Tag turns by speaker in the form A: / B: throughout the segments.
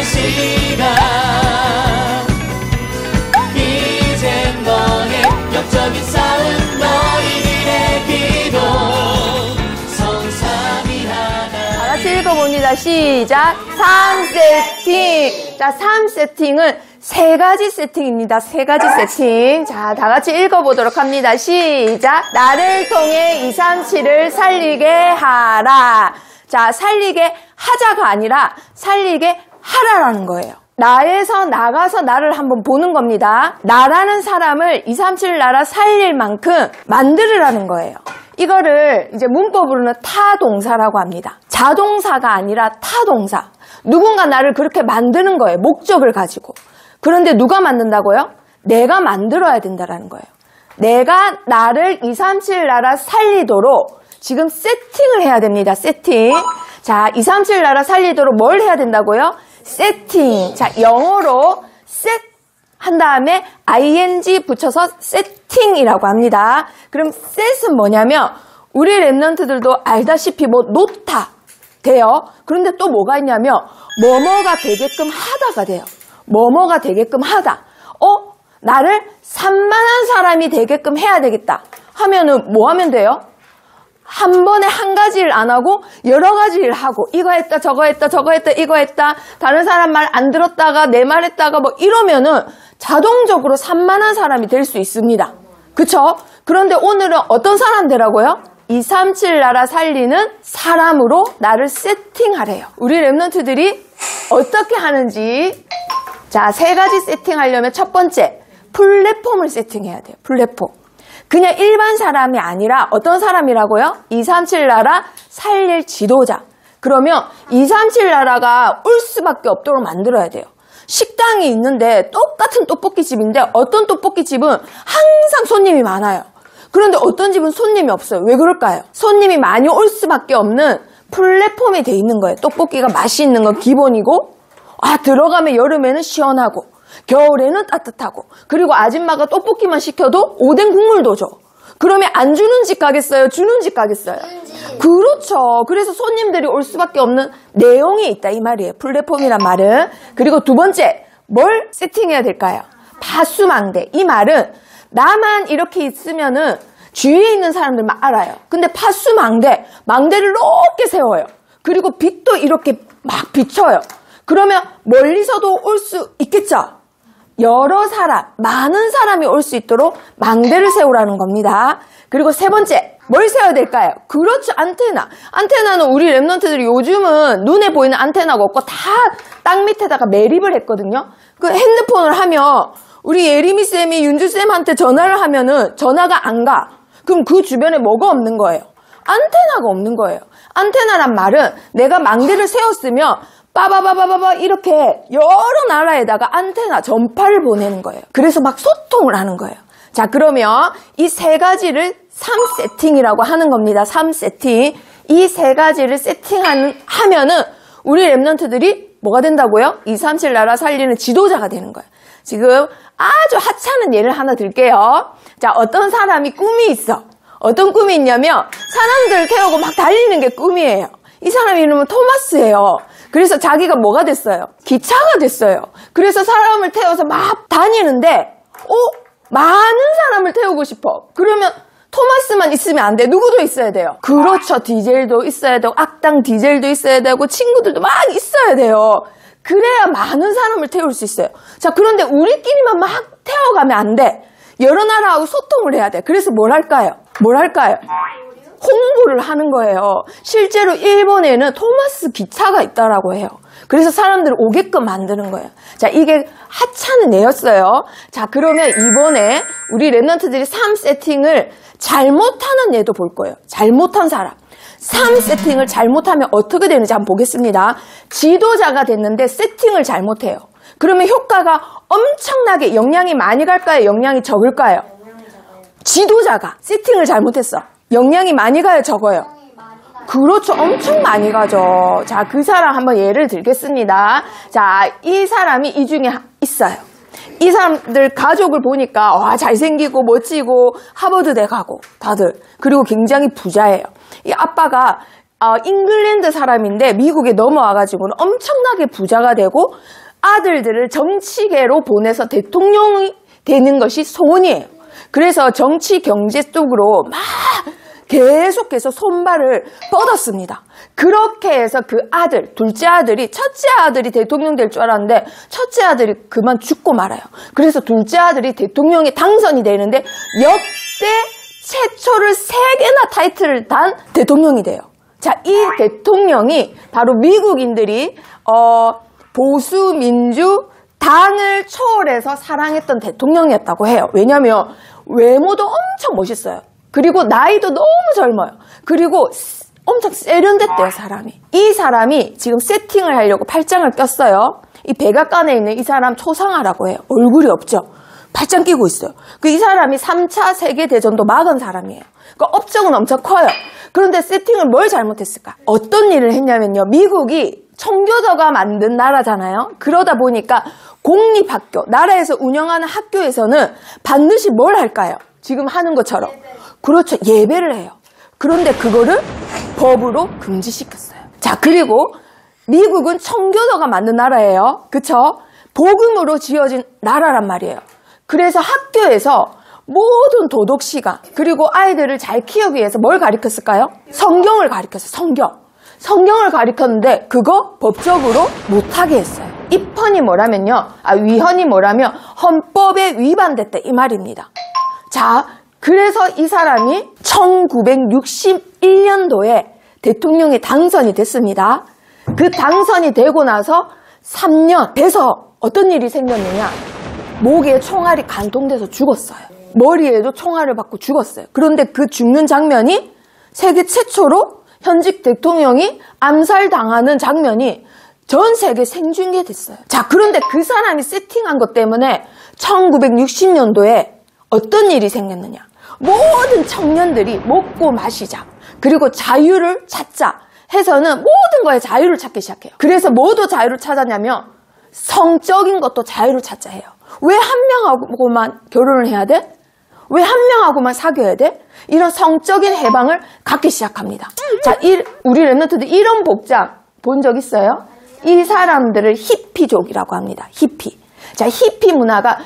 A: 시간 이젠 너의 영적인 싸움 너희들의 기도 성삼위 하나
B: 다 같이 읽어봅니다. 시작. 3세팅. 자, 3세팅은 세 가지 세팅입니다. 세 가지 세팅. 자, 다 같이 읽어보도록 합니다. 시작. 나를 통해 2, 3, 7을 살리게 하라. 자, 살리게 하자가 아니라 살리게 하라라는 거예요. 나에서 나가서 나를 한번 보는 겁니다. 나라는 사람을 2, 3, 7 나라 살릴 만큼 만들으라는 거예요. 이거를 이제 문법으로는 타동사라고 합니다. 자동사가 아니라 타동사. 누군가 나를 그렇게 만드는 거예요. 목적을 가지고. 그런데 누가 만든다고요? 내가 만들어야 된다라는 거예요. 내가 나를 2, 3, 7 나라 살리도록 지금 세팅을 해야 됩니다. 세팅. 자, 2, 3, 7 나라 살리도록 뭘 해야 된다고요? 세팅. 자, 영어로 set 한 다음에 ing 붙여서 세팅이라고 합니다. 그럼 set은 뭐냐면 우리 랩런트들도 알다시피 뭐 놓다 돼요. 그런데 또 뭐가 있냐면 뭐뭐가 되게끔 하다가 돼요. 뭐뭐가 되게끔 하다. 나를 산만한 사람이 되게끔 해야 되겠다 하면은 뭐 하면 돼요? 한 번에 한 가지 일 안 하고 여러 가지 일 하고 이거 했다 저거 했다 저거 했다 이거 했다 다른 사람 말 안 들었다가 내 말 했다가 뭐 이러면은 자동적으로 산만한 사람이 될 수 있습니다. 그쵸? 그런데 오늘은 어떤 사람 되라고요? 2, 3, 7 나라 살리는 사람으로 나를 세팅하래요. 우리 랩런트들이 어떻게 하는지. 자, 세 가지 세팅하려면 첫 번째, 플랫폼을 세팅해야 돼요. 플랫폼. 그냥 일반 사람이 아니라 어떤 사람이라고요? 2, 3, 7 나라 살릴 지도자. 그러면 2, 3, 7 나라가 올 수밖에 없도록 만들어야 돼요. 식당이 있는데 똑같은 떡볶이집인데 어떤 떡볶이집은 항상 손님이 많아요. 그런데 어떤 집은 손님이 없어요. 왜 그럴까요? 손님이 많이 올 수밖에 없는 플랫폼이 돼 있는 거예요. 떡볶이가 맛이 있는 건 기본이고 들어가면 여름에는 시원하고 겨울에는 따뜻하고 그리고 아줌마가 떡볶이만 시켜도 오뎅 국물도 줘. 그러면 안 주는 집 가겠어요? 주는 집 가겠어요? 그렇죠. 그래서 손님들이 올 수밖에 없는 내용이 있다 이 말이에요. 플랫폼이란 말은. 그리고 두 번째, 뭘 세팅해야 될까요? 파수망대. 이 말은 나만 이렇게 있으면은 주위에 있는 사람들만 알아요. 근데 파수망대, 망대를 이렇게 세워요. 그리고 빛도 이렇게 막 비춰요. 그러면 멀리서도 올 수 있겠죠? 여러 사람, 많은 사람이 올 수 있도록 망대를 세우라는 겁니다. 그리고 세 번째, 뭘 세워야 될까요? 그렇죠, 안테나. 안테나는 우리 랩런트들이 요즘은 눈에 보이는 안테나가 없고 다 땅 밑에다가 매립을 했거든요. 그 핸드폰을 하면 우리 예림이 쌤이 윤주 쌤한테 전화를 하면은 전화가 안 가. 그럼 그 주변에 뭐가 없는 거예요? 안테나가 없는 거예요. 안테나란 말은 내가 망대를 세웠으면 빠바바바바바 이렇게 여러 나라에다가 안테나 전파를 보내는 거예요. 그래서 막 소통을 하는 거예요. 자, 그러면 이 세 가지를 3세팅이라고 하는 겁니다. 3세팅. 이 세 가지를 하면은 우리 랩런트들이 뭐가 된다고요? 2, 3, 7 나라 살리는 지도자가 되는 거예요. 지금 아주 하찮은 예를 하나 들게요. 자, 어떤 사람이 꿈이 있어. 어떤 꿈이 있냐면 사람들을 태우고 막 달리는 게 꿈이에요. 이 사람 이름은 토마스예요. 그래서 자기가 뭐가 됐어요? 기차가 됐어요. 그래서 사람을 태워서 막 다니는데 많은 사람을 태우고 싶어. 그러면 토마스만 있으면 안 돼. 누구도 있어야 돼요. 그렇죠. 디젤도 있어야 되고 악당 디젤도 있어야 되고 친구들도 막 있어야 돼요. 그래야 많은 사람을 태울 수 있어요. 자, 그런데 우리끼리만 막 태워가면 안 돼. 여러 나라하고 소통을 해야 돼. 그래서 뭘 할까요? 홍보를 하는 거예요. 실제로 일본에는 토마스 기차가 있다라고 해요. 그래서 사람들을 오게끔 만드는 거예요. 자, 이게 하찮은 예였어요. 자, 그러면 이번에 우리 랩런트들이 3세팅을 잘못하는 예도 볼 거예요. 잘못한 사람. 3세팅을 잘못하면 어떻게 되는지 한번 보겠습니다. 지도자가 됐는데 세팅을 잘못해요. 그러면 효과가 엄청나게 영향이 많이 갈까요? 영향이 적을까요? 지도자가 세팅을 잘못했어. 영향이 많이 가요? 적어요? 그렇죠. 엄청 많이 가죠. 자, 그 사람 한번 예를 들겠습니다. 자, 이 사람이 이 중에 있어요. 이 사람들 가족을 보니까 와, 잘생기고 멋지고 하버드대 가고 다들. 그리고 굉장히 부자예요. 이 아빠가 잉글랜드 사람인데 미국에 넘어와가지고는 엄청나게 부자가 되고 아들들을 정치계로 보내서 대통령이 되는 것이 소원이에요. 그래서 정치 경제 쪽으로 막 계속해서 손발을 뻗었습니다. 그렇게 해서 그 아들, 둘째 아들이, 첫째 아들이 대통령 될 줄 알았는데 첫째 아들이 그만 죽고 말아요. 그래서 둘째 아들이 대통령에 당선이 되는데 역대 최초를 3개나 타이틀을 단 대통령이 돼요. 자, 이 대통령이 바로 미국인들이 보수 민주 당을 초월해서 사랑했던 대통령이었다고 해요. 왜냐하면 외모도 엄청 멋있어요. 그리고 나이도 너무 젊어요. 그리고 엄청 세련됐대요, 사람이. 이 사람이 지금 세팅을 하려고 팔짱을 꼈어요. 이 백악관에 있는 이 사람 초상화라고 해요. 얼굴이 없죠. 팔짱 끼고 있어요. 이 사람이 3차 세계대전도 막은 사람이에요. 그러니까 업적은 엄청 커요. 그런데 세팅을 뭘 잘못했을까? 어떤 일을 했냐면요. 미국이 청교도가 만든 나라잖아요. 그러다 보니까 공립학교, 나라에서 운영하는 학교에서는 반드시 뭘 할까요? 지금 하는 것처럼. 그렇죠. 예배를 해요. 그런데 그거를 법으로 금지시켰어요. 자, 그리고 미국은 청교도가 만든 나라예요. 그쵸? 복음으로 지어진 나라란 말이에요. 그래서 학교에서 모든 도덕 시간, 그리고 아이들을 잘 키우기 위해서 뭘 가르쳤을까요? 성경을 가르쳤어요. 성경을 가르쳤는데 그거 법적으로 못하게 했어요. 입헌이 뭐라면요. 위헌이 뭐라면 헌법에 위반됐다 이 말입니다. 자, 그래서 이 사람이 1961년도에 대통령이 당선이 됐습니다. 그 당선이 되고 나서 3년 돼서 어떤 일이 생겼느냐. 목에 총알이 간통돼서 죽었어요. 머리에도 총알을 받고 죽었어요. 그런데 그 죽는 장면이 세계 최초로 현직 대통령이 암살당하는 장면이 전 세계 생중계됐어요. 자, 그런데 그 사람이 세팅한 것 때문에 1960년도에 어떤 일이 생겼느냐. 모든 청년들이 먹고 마시자, 그리고 자유를 찾자 해서는 모든 거에 자유를 찾기 시작해요. 그래서 뭐도 자유를 찾았냐면 성적인 것도 자유를 찾자 해요. 왜 한 명하고만 결혼을 해야 돼? 왜 한 명하고만 사귀어야 돼? 이런 성적인 해방을 갖기 시작합니다. 자, 우리 랩런트들 이런 복장 본 적 있어요? 이 사람들을 히피족이라고 합니다. 히피. 자, 히피 문화가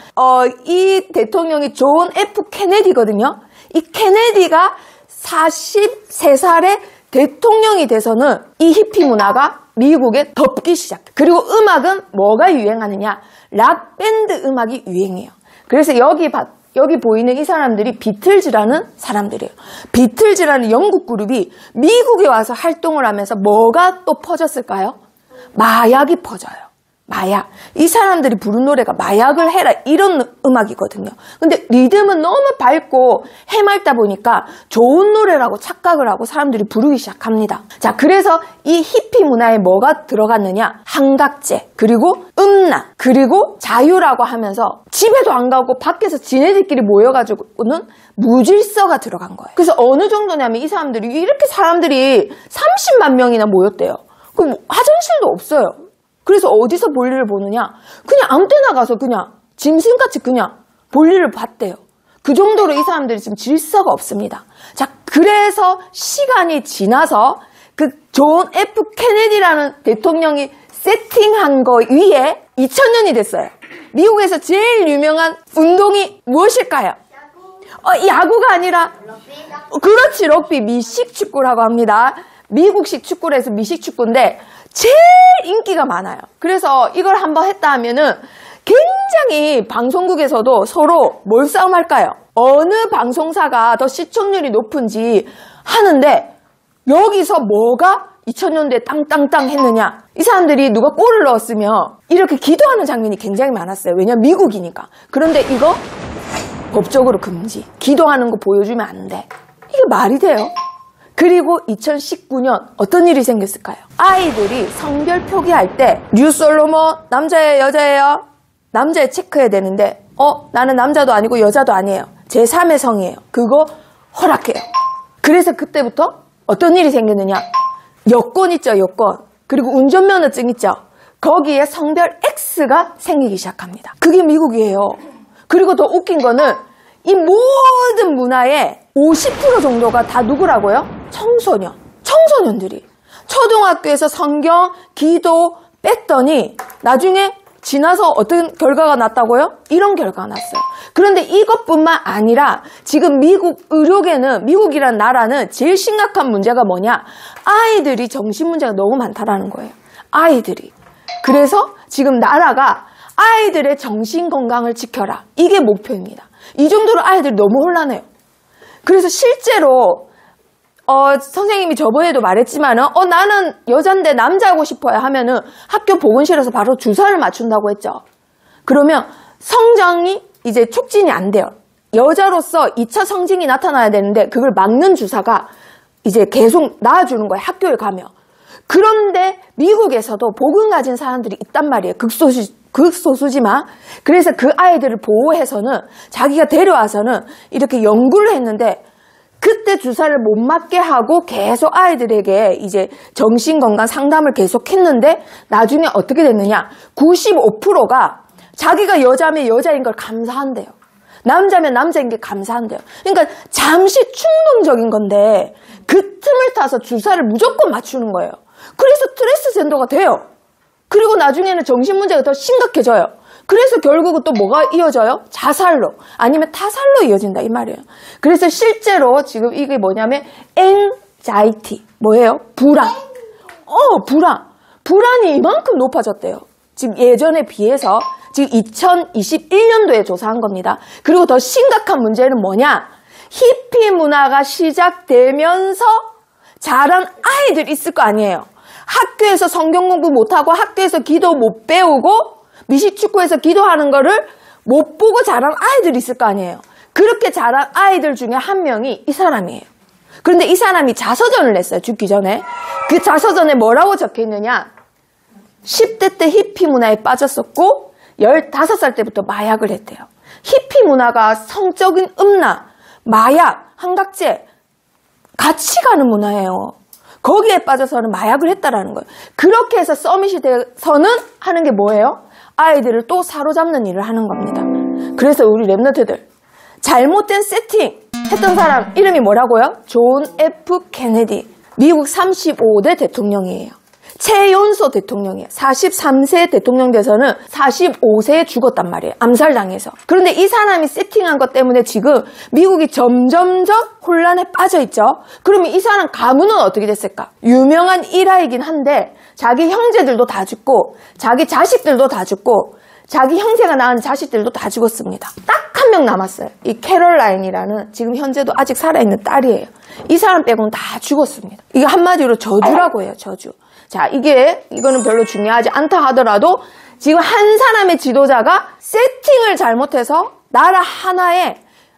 B: 이 대통령이 존 F 케네디거든요. 이 케네디가 43살에 대통령이 돼서는 이 히피 문화가 미국에 덮기 시작해요. 그리고 음악은 뭐가 유행하느냐? 락 밴드 음악이 유행해요. 그래서 여기 보이는 이 사람들이 비틀즈라는 사람들이에요. 비틀즈라는 영국 그룹이 미국에 와서 활동을 하면서 뭐가 또 퍼졌을까요? 마약이 퍼져요. 마약. 이 사람들이 부른 노래가 마약을 해라 이런 음악이거든요. 근데 리듬은 너무 밝고 해맑다 보니까 좋은 노래라고 착각을 하고 사람들이 부르기 시작합니다. 자, 그래서 이 히피 문화에 뭐가 들어갔느냐? 한각제, 그리고 음란, 그리고 자유라고 하면서 집에도 안 가고 밖에서 지네들끼리 모여가지고는 무질서가 들어간 거예요. 그래서 어느 정도냐면 이 사람들이 이렇게 사람들이 30만 명이나 모였대요. 그럼 화장실도 없어요. 그래서 어디서 볼일을 보느냐? 그냥 아무 때나 가서 그냥 짐승같이 그냥 볼일을 봤대요. 그 정도로 이 사람들이 지금 질서가 없습니다. 자, 그래서 시간이 지나서 그 존 F 케네디라는 대통령이 세팅한 거 위에 2000년이 됐어요. 미국에서 제일 유명한 운동이 무엇일까요? 야구가 아니라 그렇지, 럭비, 미식 축구라고 합니다. 미국식 축구를 해서 미식 축구인데 제일 인기가 많아요. 그래서 이걸 한번 했다 하면은 굉장히 방송국에서도 서로 뭘 싸움할까요? 어느 방송사가 더 시청률이 높은지 하는데 여기서 뭐가 2000년대에 땅땅땅 했느냐? 이 사람들이 누가 골을 넣었으면 이렇게 기도하는 장면이 굉장히 많았어요. 왜냐면 미국이니까. 그런데 이거 법적으로 금지. 기도하는 거 보여주면 안 돼. 이게 말이 돼요? 그리고 2019년 어떤 일이 생겼을까요? 아이들이 성별 표기할 때 뉴솔로몬 남자예요, 여자예요? 남자에 체크해야 되는데 나는 남자도 아니고 여자도 아니에요. 제3의 성이에요. 그거 허락해요. 그래서 그때부터 어떤 일이 생겼느냐? 여권 있죠, 여권. 그리고 운전면허증 있죠. 거기에 성별 X가 생기기 시작합니다. 그게 미국이에요. 그리고 더 웃긴 거는 이 모든 문화의 50% 정도가 다 누구라고요? 청소년들이. 초등학교에서 성경, 기도 뺐더니 나중에 지나서 어떤 결과가 났다고요? 이런 결과가 났어요. 그런데 이것뿐만 아니라 지금 미국 의료계는, 미국이란 나라는 제일 심각한 문제가 뭐냐? 아이들이 정신문제가 너무 많다라는 거예요. 아이들이. 그래서 지금 나라가 아이들의 정신건강을 지켜라. 이게 목표입니다. 이 정도로 아이들이 너무 혼란해요. 그래서 실제로 선생님이 저번에도 말했지만은 나는 여잔데 남자하고 싶어요 하면은 학교 보건실에서 바로 주사를 맞춘다고 했죠. 그러면 성장이 이제 촉진이 안 돼요. 여자로서 2차 성징이 나타나야 되는데 그걸 막는 주사가 이제 계속 나와주는 거예요. 학교에 가면. 그런데 미국에서도 복을 가진 사람들이 있단 말이에요. 극소수지만. 그래서 그 아이들을 보호해서는 자기가 데려와서는 이렇게 연구를 했는데 그때 주사를 못 맞게 하고 계속 아이들에게 이제 정신건강 상담을 계속 했는데 나중에 어떻게 됐느냐. 95%가 자기가 여자면 여자인 걸 감사한대요. 남자면 남자인 게 감사한대요. 그러니까 잠시 충동적인 건데 그 틈을 타서 주사를 무조건 맞추는 거예요. 그래서 트랜스젠더가 돼요. 그리고 나중에는 정신문제가 더 심각해져요. 그래서 결국은 또 뭐가 이어져요? 자살로 아니면 타살로 이어진다 이 말이에요. 그래서 실제로 지금 이게 뭐냐면 anxiety 뭐예요? 불안. 불안이 이만큼 높아졌대요. 지금 예전에 비해서 지금 2021년도에 조사한 겁니다. 그리고 더 심각한 문제는 뭐냐? 히피 문화가 시작되면서 자란 아이들 있을 거 아니에요. 학교에서 성경 공부 못하고 학교에서 기도 못 배우고 미식축구에서 기도하는 거를 못 보고 자란 아이들이 있을 거 아니에요. 그렇게 자란 아이들 중에 한 명이 이 사람이에요. 그런데 이 사람이 자서전을 냈어요. 죽기 전에. 그 자서전에 뭐라고 적혀있느냐. 10대 때 히피 문화에 빠졌었고 15살 때부터 마약을 했대요. 히피 문화가 성적인 음란, 마약, 한각제 같이 가는 문화예요. 거기에 빠져서는 마약을 했다라는 거예요. 그렇게 해서 서밋이 돼서는 하는 게 뭐예요? 아이들을 또 사로잡는 일을 하는 겁니다. 그래서 우리 랩런트들 잘못된 세팅 했던 사람 이름이 뭐라고요? 존 F 케네디. 미국 35대 대통령이에요. 최연소 대통령이에요. 43세 대통령 돼서는 45세에 죽었단 말이에요. 암살당해서. 그런데 이 사람이 세팅한 것 때문에 지금 미국이 점점점 혼란에 빠져있죠. 그러면 이 사람 가문은 어떻게 됐을까? 유명한 일화이긴 한데 자기 형제들도 다 죽고 자기 자식들도 다 죽고 자기 형제가 낳은 자식들도 다 죽었습니다. 딱 한 명 남았어요. 이 캐롤라인이라는 지금 현재도 아직 살아있는 딸이에요. 이 사람 빼고는 다 죽었습니다. 이게 한마디로 저주라고 해요. 저주. 자, 이거는 별로 중요하지 않다 하더라도 지금 한 사람의 지도자가 세팅을 잘못해서 나라 하나에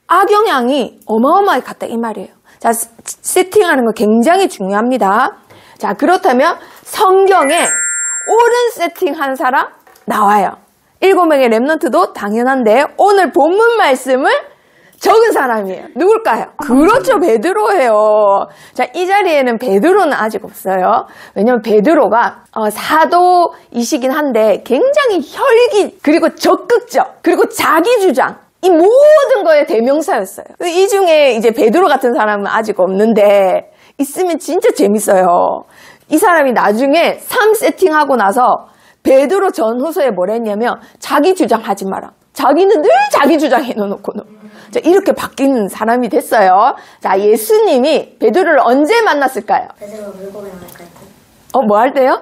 B: 악영향이 어마어마하게 갔다 이 말이에요. 자, 세팅하는 거 굉장히 중요합니다. 자, 그렇다면 성경에 옳은 세팅한 사람 나와요. 7명의 랩런트도 당연한데 오늘 본문 말씀을 적은 사람이에요. 누굴까요? 그렇죠. 베드로예요. 자, 이 자리에는 베드로는 아직 없어요. 왜냐면 베드로가 사도이시긴 한데 굉장히 혈기 그리고 적극적 그리고 자기 주장 이 모든 거에 대명사였어요. 이 중에 이제 베드로 같은 사람은 아직 없는데 있으면 진짜 재밌어요. 이 사람이 나중에 3세팅하고 나서 베드로 전후서에 뭐라 했냐면 자기 주장하지 마라. 자기는 늘 자기 주장 해놓고는. 자, 이렇게 바뀌는 사람이 됐어요. 자, 예수님이 베드로를 언제 만났을까요?
C: 베드로가 물고기 나올 때.
B: 뭐 할 때요?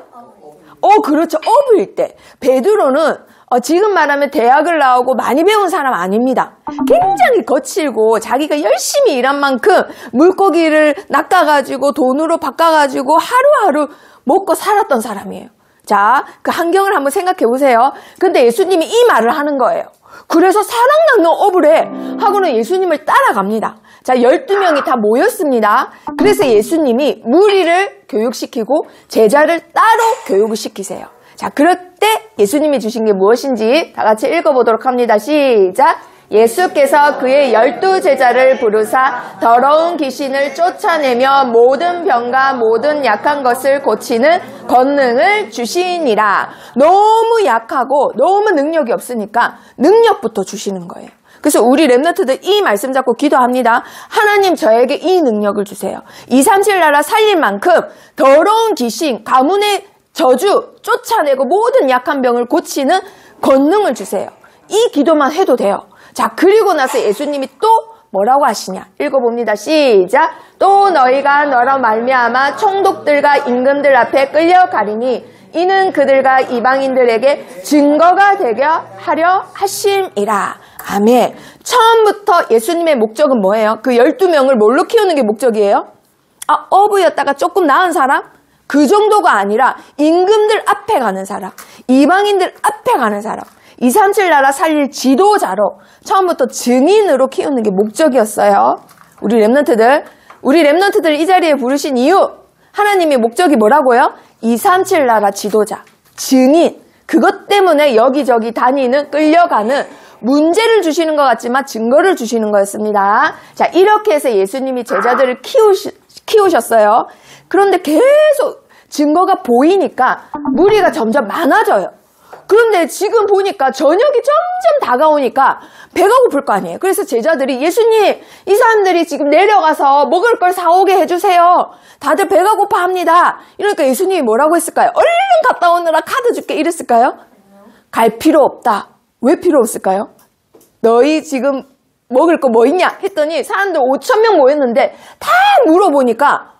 B: 그렇죠. 어부일 때. 베드로는 지금 말하면 대학을 나오고 많이 배운 사람 아닙니다. 굉장히 거칠고 자기가 열심히 일한 만큼 물고기를 낚아가지고 돈으로 바꿔가지고 하루하루 먹고 살았던 사람이에요. 자, 그 환경을 한번 생각해 보세요. 근데 예수님이 이 말을 하는 거예요. 그래서 사랑나는 어부래 하고는 예수님을 따라갑니다. 자, 12명이 다 모였습니다. 그래서 예수님이 무리를 교육시키고 제자를 따로 교육을 시키세요. 자, 그럴 때 예수님이 주신 게 무엇인지 다 같이 읽어보도록 합니다. 시작! 예수께서 그의 12제자를 부르사 더러운 귀신을 쫓아내며 모든 병과 모든 약한 것을 고치는 권능을 주시니라. 너무 약하고 너무 능력이 없으니까 능력부터 주시는 거예요. 그래서 우리 랩런트들 이 말씀 잡고 기도합니다. 하나님 저에게 이 능력을 주세요. 237 나라 살릴 만큼 더러운 귀신, 가문의 저주 쫓아내고 모든 약한 병을 고치는 권능을 주세요. 이 기도만 해도 돼요. 자, 그리고 나서 예수님이 또 뭐라고 하시냐? 읽어봅니다. 시작. 또 너희가 너로 말미암아 총독들과 임금들 앞에 끌려가리니 이는 그들과 이방인들에게 증거가 되게 하려 하심이라. 아멘. 처음부터 예수님의 목적은 뭐예요? 그 12명을 뭘로 키우는 게 목적이에요? 어부였다가 조금 나은 사람? 그 정도가 아니라 임금들 앞에 가는 사람, 이방인들 앞에 가는 사람, 237 나라 살릴 지도자로 처음부터 증인으로 키우는 게 목적이었어요. 우리 랩런트들 이 자리에 부르신 이유, 하나님의 목적이 뭐라고요? 237 나라 지도자, 증인. 그것 때문에 여기저기 다니는, 끌려가는, 문제를 주시는 것 같지만 증거를 주시는 거였습니다. 자, 이렇게 해서 예수님이 제자들을 키우셨어요. 그런데 계속 증거가 보이니까 무리가 점점 많아져요. 그런데 지금 보니까 저녁이 점점 다가오니까 배가 고플 거 아니에요. 그래서 제자들이 예수님, 이 사람들이 지금 내려가서 먹을 걸 사오게 해주세요. 다들 배가 고파합니다. 이러니까 예수님이 뭐라고 했을까요? 얼른 갔다 오느라 카드 줄게 이랬을까요? 갈 필요 없다. 왜 필요 없을까요? 너희 지금 먹을 거 뭐 있냐? 했더니 사람들 5,000명 모였는데 다 물어보니까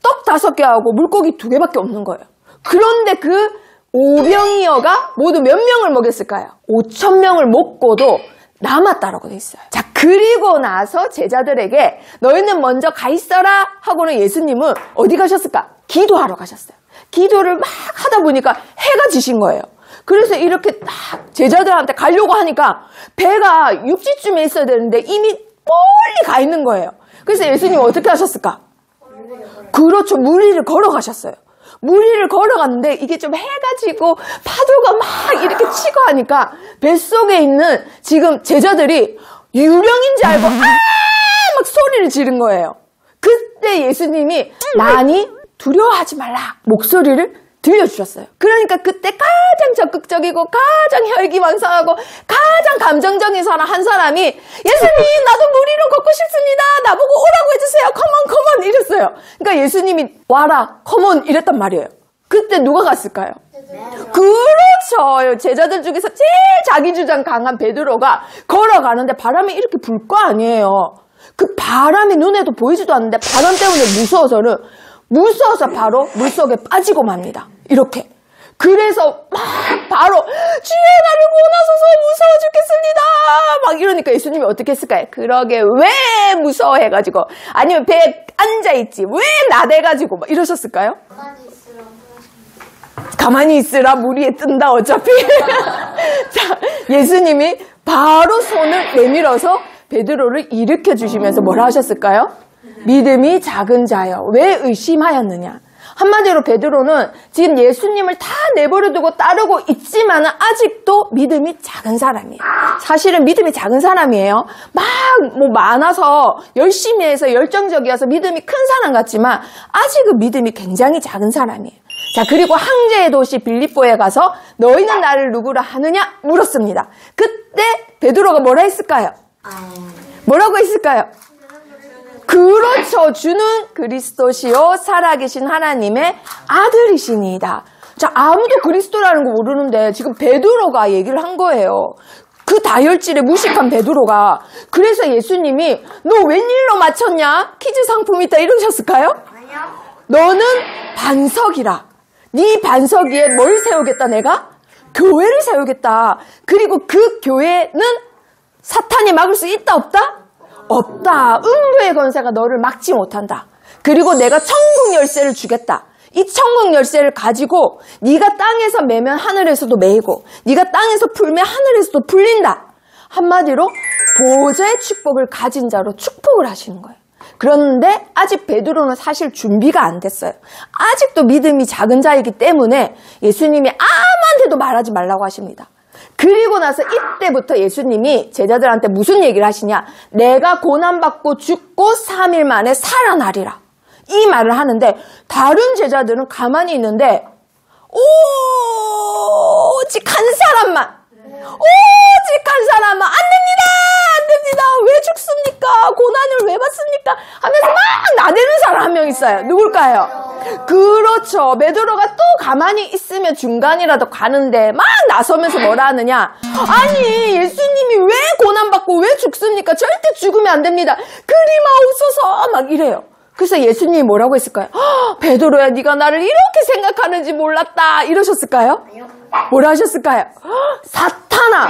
B: 떡 5개하고 물고기 2개밖에 없는 거예요. 그런데 그 오병이어가 모두 몇 명을 먹였을까요? 5,000명을 먹고도 남았다라고 돼 있어요. 자, 그리고 나서 제자들에게 너희는 먼저 가 있어라 하고는 예수님은 어디 가셨을까? 기도하러 가셨어요. 기도를 막 하다 보니까 해가 지신 거예요. 그래서 이렇게 딱 제자들한테 가려고 하니까 배가 6시쯤에 있어야 되는데 이미 멀리 가 있는 거예요. 그래서 예수님이 어떻게 하셨을까? 그렇죠. 무리를 걸어가셨어요. 무리를 걸어갔는데 이게 좀 해가 지고 파도가 막 이렇게 치고 하니까 뱃속에 있는 지금 제자들이 유령인지 알고 막 소리를 지른 거예요. 그때 예수님이 많이 두려워하지 말라 목소리를 들려주셨어요. 그러니까 그때 가장 적극적이고 가장 혈기왕성하고 가장 감정적인 사람 한 사람이 예수님 나도 무리로 걷고 싶습니다. 나보고 오라고 해주세요. 컴온 이랬어요. 그러니까 예수님이 와라 컴온 이랬단 말이에요. 그때 누가 갔을까요? 그렇죠. 제자들 중에서 제일 자기 주장 강한 베드로가 걸어가는데 바람이 이렇게 불 거 아니에요. 그 바람이 눈에도 보이지도 않는데 바람 때문에 무서워서 바로 물속에 빠지고 맙니다. 이렇게. 그래서 막 바로 주여 나를 구원하소서 무서워 죽겠습니다. 막 이러니까 예수님이 어떻게 했을까요? 그러게 왜 무서워해가지고 아니면 배에 앉아있지 왜 나대가지고 막 이러셨을까요? 가만히 있으라 무리에 뜬다 어차피. 자, 예수님이 바로 손을 내밀어서 베드로를 일으켜 주시면서 뭐라 하셨을까요? 믿음이 작은 자여 왜 의심하였느냐. 한마디로 베드로는 지금 예수님을 다 내버려두고 따르고 있지만 아직도 믿음이 작은 사람이에요. 사실은 믿음이 작은 사람이에요. 막 많아서 열심히 해서 열정적이어서 믿음이 큰 사람 같지만 아직은 믿음이 굉장히 작은 사람이에요. 자, 그리고 황제의 도시 빌립보에 가서 너희는 나를 누구라 하느냐 물었습니다. 그때 베드로가 뭐라 했을까요? 뭐라고 했을까요? 그렇죠. 주는 그리스도시요 살아계신 하나님의 아들이시니이다. 자, 아무도 그리스도라는 거 모르는데 지금 베드로가 얘기를 한 거예요. 그 다혈질의 무식한 베드로가. 그래서 예수님이 너 웬일로 맞췄냐? 퀴즈 상품 있다 이러셨을까요? 아니요. 너는 반석이라. 네 반석 위에 뭘 세우겠다 내가? 교회를 세우겠다. 그리고 그 교회는 사탄이 막을 수 있다 없다? 없다. 음부의 권세가 너를 막지 못한다. 그리고 내가 천국 열쇠를 주겠다. 이 천국 열쇠를 가지고 네가 땅에서 매면 하늘에서도 매이고 네가 땅에서 풀면 하늘에서도 풀린다. 한마디로 보좌의 축복을 가진 자로 축복을 하시는 거예요. 그런데 아직 베드로는 사실 준비가 안 됐어요. 아직도 믿음이 작은 자이기 때문에 예수님이 아무한테도 말하지 말라고 하십니다. 그리고 나서 이때부터 예수님이 제자들한테 무슨 얘기를 하시냐? 내가 고난받고 죽고 3일 만에 살아나리라. 이 말을 하는데 다른 제자들은 가만히 있는데 오직 한 사람만 안 됩니다. 됩니다. 왜 죽습니까? 고난을 왜 받습니까? 하면서 막 나대는 사람 한 명 있어요. 누굴까요? 그렇죠. 베드로가 또 가만히 있으면 중간이라도 가는데 막 나서면서 뭐라 하느냐? 아니, 예수님이 왜 고난받고 왜 죽습니까? 절대 죽으면 안 됩니다. 그리마옵소서 막 이래요. 그래서 예수님이 뭐라고 했을까요? 베드로야, 네가 나를 이렇게 생각하는지 몰랐다 이러셨을까요? 뭐라 하셨을까요? 사탄아,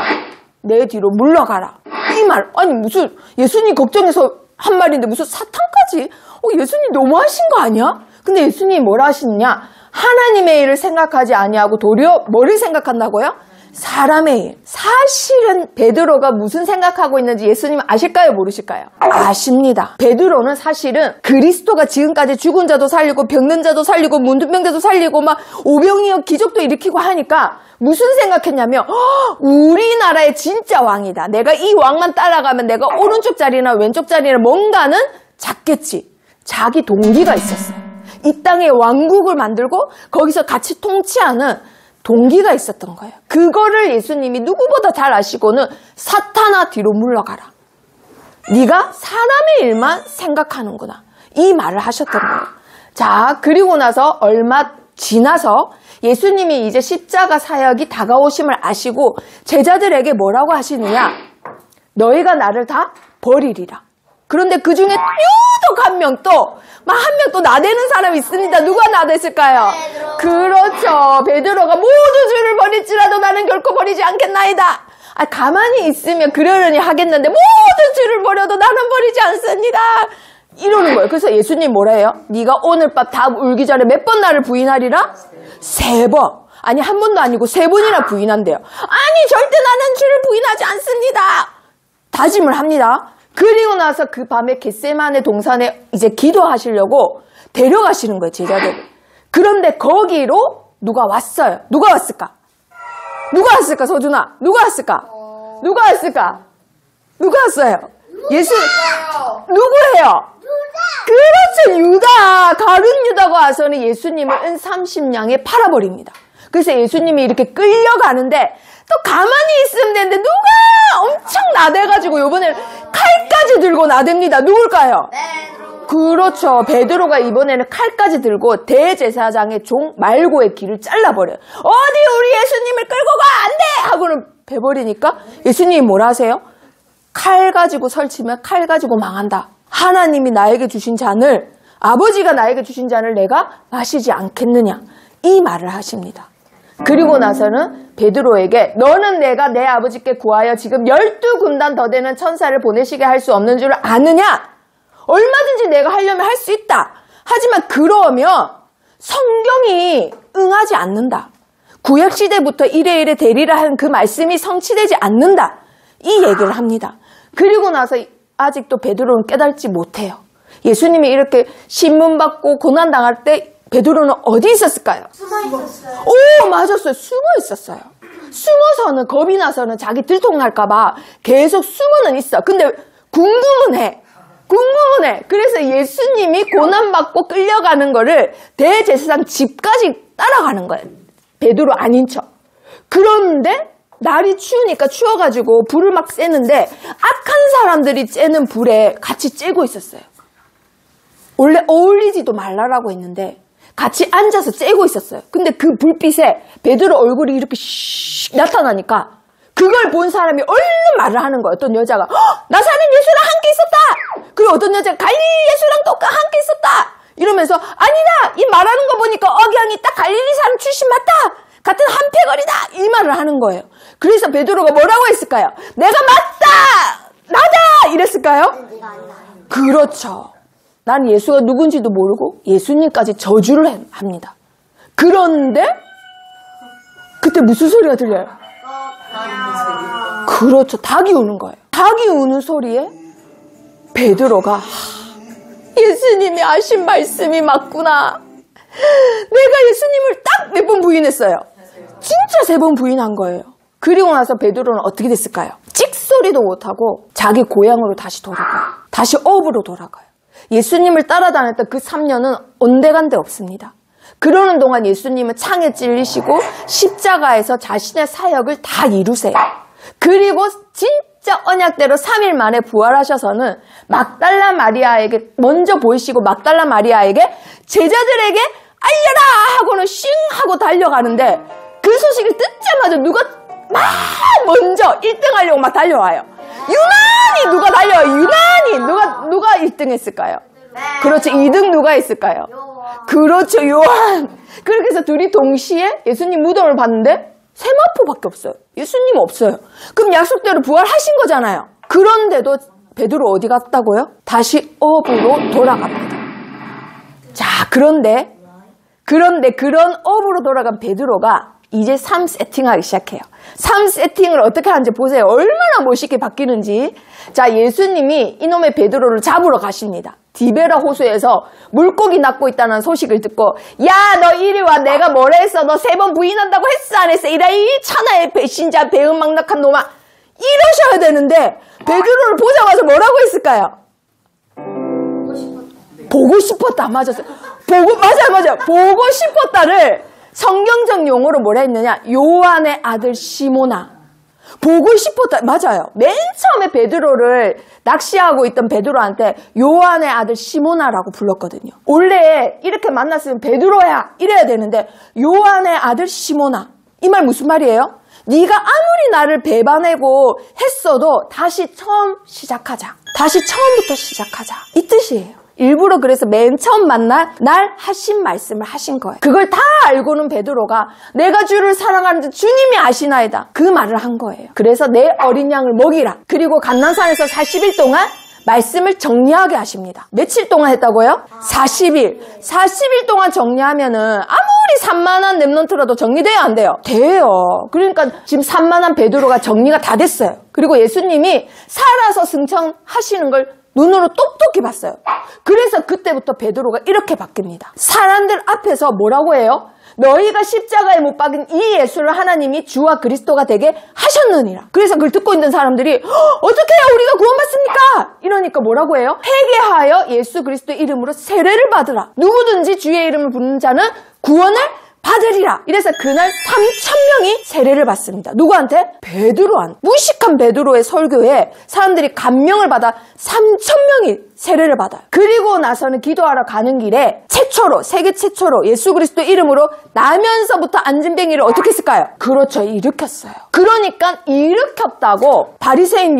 B: 내 뒤로 물러가라. 이 말, 아니 무슨 예수님 걱정해서 한 말인데 무슨 사탄까지? 예수님 너무하신 거 아니야? 근데 예수님이 뭐라 하시느냐? 하나님의 일을 생각하지 아니하고 도리어 뭐를 생각한다고요? 사람의 일. 사실은 베드로가 무슨 생각하고 있는지 예수님은 아실까요? 모르실까요? 아십니다. 베드로는 사실은 그리스도가 지금까지 죽은 자도 살리고 병든 자도 살리고 문둥병자도 살리고 막 오병이어 기적도 일으키고 하니까 무슨 생각했냐면 우리나라의 진짜 왕이다. 내가 이 왕만 따라가면 내가 오른쪽 자리나 왼쪽 자리나 뭔가는 잡겠지. 자기 동기가 있었어요. 이 땅에 왕국을 만들고 거기서 같이 통치하는 동기가 있었던 거예요. 그거를 예수님이 누구보다 잘 아시고는 사탄아 뒤로 물러가라. 네가 사람의 일만 생각하는구나. 이 말을 하셨던 거예요. 자, 그리고 나서 얼마 지나서 예수님이 이제 십자가 사역이 다가오심을 아시고 제자들에게 뭐라고 하시느냐? 너희가 나를 다 버리리라. 그런데 그 중에 유독 한 명 또, 한 명 또 나대는 사람이 있습니다. 누가 나댔을까요? 그렇죠. 베드로가 모두 주를 버릴지라도 나는 결코 버리지 않겠나이다. 가만히 있으면 그러려니 하겠는데 모두 주를 버려도 나는 버리지 않습니다. 이러는 거예요. 그래서 예수님 뭐라 해요? 네가 오늘 밤 다 울기 전에 몇 번 나를 부인하리라? 3번. 아니, 한 번도 아니고 3번이나 부인한대요. 아니, 절대 나는 주를 부인하지 않습니다. 다짐을 합니다. 그리고 나서 그 밤에 겟세마네 동산에 이제 기도하시려고 데려가시는 거예요, 제자들. 그런데 거기로 누가 왔어요. 누가 왔을까? 누가 왔을까, 서준아? 누가 왔을까? 누가 왔을까? 누가 왔어요? 예수, 누구예요? 그렇죠, 유다. 가룟 유다가 와서는 예수님을 은 30냥에 팔아버립니다. 그래서 예수님이 이렇게 끌려가는데 또 가만히 있으면 되는데 누가 엄청 나대가지고 이번에는 칼까지 들고 나댑니다. 누굴까요? 그렇죠. 베드로가 이번에는 칼까지 들고 대제사장의 종 말고의 길을 잘라버려요. 어디 우리 예수님을 끌고 가! 안 돼! 하고는 베버리니까 예수님이 뭐라 하세요? 칼 가지고 설치면 칼 가지고 망한다. 하나님이 나에게 주신 잔을, 아버지가 나에게 주신 잔을 내가 마시지 않겠느냐. 이 말을 하십니다. 그리고 나서는 베드로에게 너는 내가 내 아버지께 구하여 지금 12군단 더 되는 천사를 보내시게 할 수 없는 줄 아느냐? 얼마든지 내가 하려면 할 수 있다. 하지만 그러면 성경이 응하지 않는다. 구약시대부터 이래 되리라 한 그 말씀이 성취되지 않는다. 이 얘기를 합니다. 그리고 나서 아직도 베드로는 깨닫지 못해요. 예수님이 이렇게 신문받고 고난당할 때 베드로는 어디 있었을까요?
C: 숨어 있었어요.
B: 오, 맞았어요. 숨어 있었어요. 숨어서는 겁이 나서는 자기 들통날까봐 계속 숨어는 있어. 근데 궁금은 해. 그래서 예수님이 고난받고 끌려가는 거를 대제사장 집까지 따라가는 거예요. 베드로 아닌 척. 그런데 날이 추우니까 추워가지고 불을 막 쬐는데 악한 사람들이 쬐는 불에 같이 쬐고 있었어요. 원래 어울리지도 말라라고 했는데 같이 앉아서 쬐고 있었어요. 근데 그 불빛에 베드로 얼굴이 이렇게 슉 나타나니까 그걸 본 사람이 얼른 말을 하는 거예요. 어떤 여자가 나사렛 예수랑 함께 있었다. 그리고 어떤 여자가 갈릴리 예수랑 또 함께 있었다. 이러면서 아니다. 이 말하는 거 보니까 억양이 딱 갈릴리 사람 출신 맞다. 같은 한패거리다. 이 말을 하는 거예요. 그래서 베드로가 뭐라고 했을까요? 내가 맞다. 나다. 이랬을까요? 그렇죠. 난 예수가 누군지도 모르고 예수님까지 저주를 합니다. 그런데 그때 무슨 소리가 들려요? 그렇죠. 닭이 우는 거예요. 닭이 우는 소리에 베드로가 예수님이 하신 말씀이 맞구나. 내가 예수님을 딱 몇 번 부인했어요. 진짜 3번 부인한 거예요. 그리고 나서 베드로는 어떻게 됐을까요? 찍소리도 못하고 자기 고향으로 다시 돌아가요. 다시 업으로 돌아가요. 예수님을 따라다녔던 그 3년은 온데간데 없습니다. 그러는 동안 예수님은 창에 찔리시고 십자가에서 자신의 사역을 다 이루세요. 그리고 진짜 사적 언약대로 3일 만에 부활하셔서는 막달라 마리아에게 먼저 보이시고 막달라 마리아에게 제자들에게 알려라 하고는 싱 하고 달려가는데 그 소식을 듣자마자 누가 막 먼저 1등 하려고 막 달려와요. 유난히 누가 달려와요. 유난히 누가 1등 했을까요? 그렇죠. 2등 누가 했을까요? 그렇죠. 요한. 그렇게 해서 둘이 동시에 예수님 무덤을 봤는데 세마포밖에 없어요. 예수님 없어요. 그럼 약속대로 부활하신 거잖아요. 그런데도 베드로 어디 갔다고요? 다시 업으로 돌아갑니다. 자, 그런데 그런 업으로 돌아간 베드로가 이제 3세팅하기 시작해요. 3세팅을 어떻게 하는지 보세요. 얼마나 멋있게 바뀌는지. 자, 예수님이 이놈의 베드로를 잡으러 가십니다. 디베라 호수에서 물고기 낚고 있다는 소식을 듣고 야, 너 이리 와. 내가 뭐라 했어? 너 3번 부인한다고 했어? 안 했어? 이라 이 천하의 배신자 배은망락한 놈아. 이러셔야 되는데 베드로를 보자마자 뭐라고 했을까요? 보고 싶었다. 맞았어요. 맞아요. 보고 싶었다를 성경적 용어로 뭐라 했느냐? 요한의 아들 시모나. 보고 싶었다. 맞아요. 맨 처음에 베드로를 낚시하고 있던 베드로한테 요한의 아들 시모나라고 불렀거든요. 원래 이렇게 만났으면 베드로야 이래야 되는데 요한의 아들 시모나. 이 말 무슨 말이에요? 네가 아무리 나를 배반하고 했어도 다시 처음 시작하자. 다시 처음부터 시작하자. 이 뜻이에요. 일부러 그래서 맨 처음 만날 날 하신 말씀을 하신 거예요. 그걸 다 알고는 베드로가 내가 주를 사랑하는데 주님이 아시나이다. 그 말을 한 거예요. 그래서 내 어린 양을 먹이라. 그리고 감난산에서 40일 동안 말씀을 정리하게 하십니다. 며칠 동안 했다고요? 40일. 40일 동안 정리하면은 아무리 산만한 랩런트라도 정리돼야 안 돼요? 돼요. 그러니까 지금 산만한 베드로가 정리가 다 됐어요. 그리고 예수님이 살아서 승천하시는 걸 눈으로 똑똑히 봤어요. 그래서 그때부터 베드로가 이렇게 바뀝니다. 사람들 앞에서 뭐라고 해요? 너희가 십자가에 못 박은 이 예수를 하나님이 주와 그리스도가 되게 하셨느니라. 그래서 그걸 듣고 있는 사람들이 어떻게 해야 우리가 구원받습니까? 이러니까 뭐라고 해요? 회개하여 예수 그리스도 이름으로 세례를 받으라. 누구든지 주의 이름을 부르는 자는 구원을 받으리라. 이래서 그날 3,000명이 세례를 받습니다. 누구한테? 베드로한테. 무식한 베드로의 설교에 사람들이 감명을 받아 3,000명이 세례를 받아요. 그리고 나서는 기도하러 가는 길에 최초로, 세계 최초로 예수 그리스도 이름으로 나면서부터 안진뱅이를 어떻게 했을까요? 그렇죠. 일으켰어요. 그러니까 일으켰다고 바리새인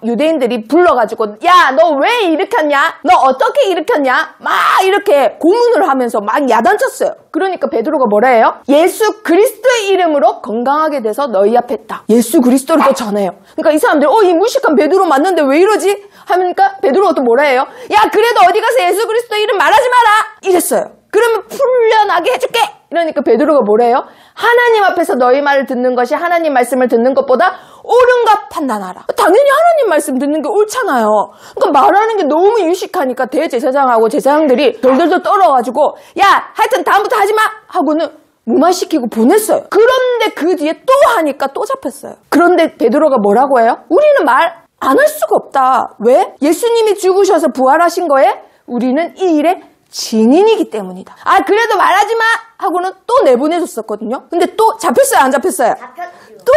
B: 유대인들이 불러가지고 야, 너 왜 일으켰냐? 너 어떻게 일으켰냐? 막 이렇게 고문을 하면서 막 야단쳤어요. 그러니까 베드로가 뭐라 해요? 예수 그리스도의 이름으로 건강하게 돼서 너희 앞에 있다. 예수 그리스도를 또 전해요. 그러니까 이 사람들이 이 무식한 베드로 맞는데 왜 이러지? 하니까 베드로가 또 뭐라 해요? 야, 그래도 어디 가서 예수 그리스도 이름 말하지 마라! 이랬어요. 그러면 풀려나게 해줄게! 이러니까 베드로가 뭐래요? 하나님 앞에서 너희 말을 듣는 것이 하나님 말씀을 듣는 것보다 옳은가 판단하라. 당연히 하나님 말씀 듣는 게 옳잖아요. 그러니까 말하는 게 너무 유식하니까 대제사장하고 제사장들이 덜덜덜 떨어가지고 야, 하여튼 다음부터 하지 마! 하고는 무마시키고 보냈어요. 그런데 그 뒤에 또 하니까 또 잡혔어요. 그런데 베드로가 뭐라고 해요? 우리는 말 안 할 수가 없다. 왜? 예수님이 죽으셔서 부활하신 거에 우리는 이 일의 증인이기 때문이다. 아, 그래도 말하지 마! 하고는 또 내보내줬었거든요. 근데 또 잡혔어요? 안 잡혔어요? 또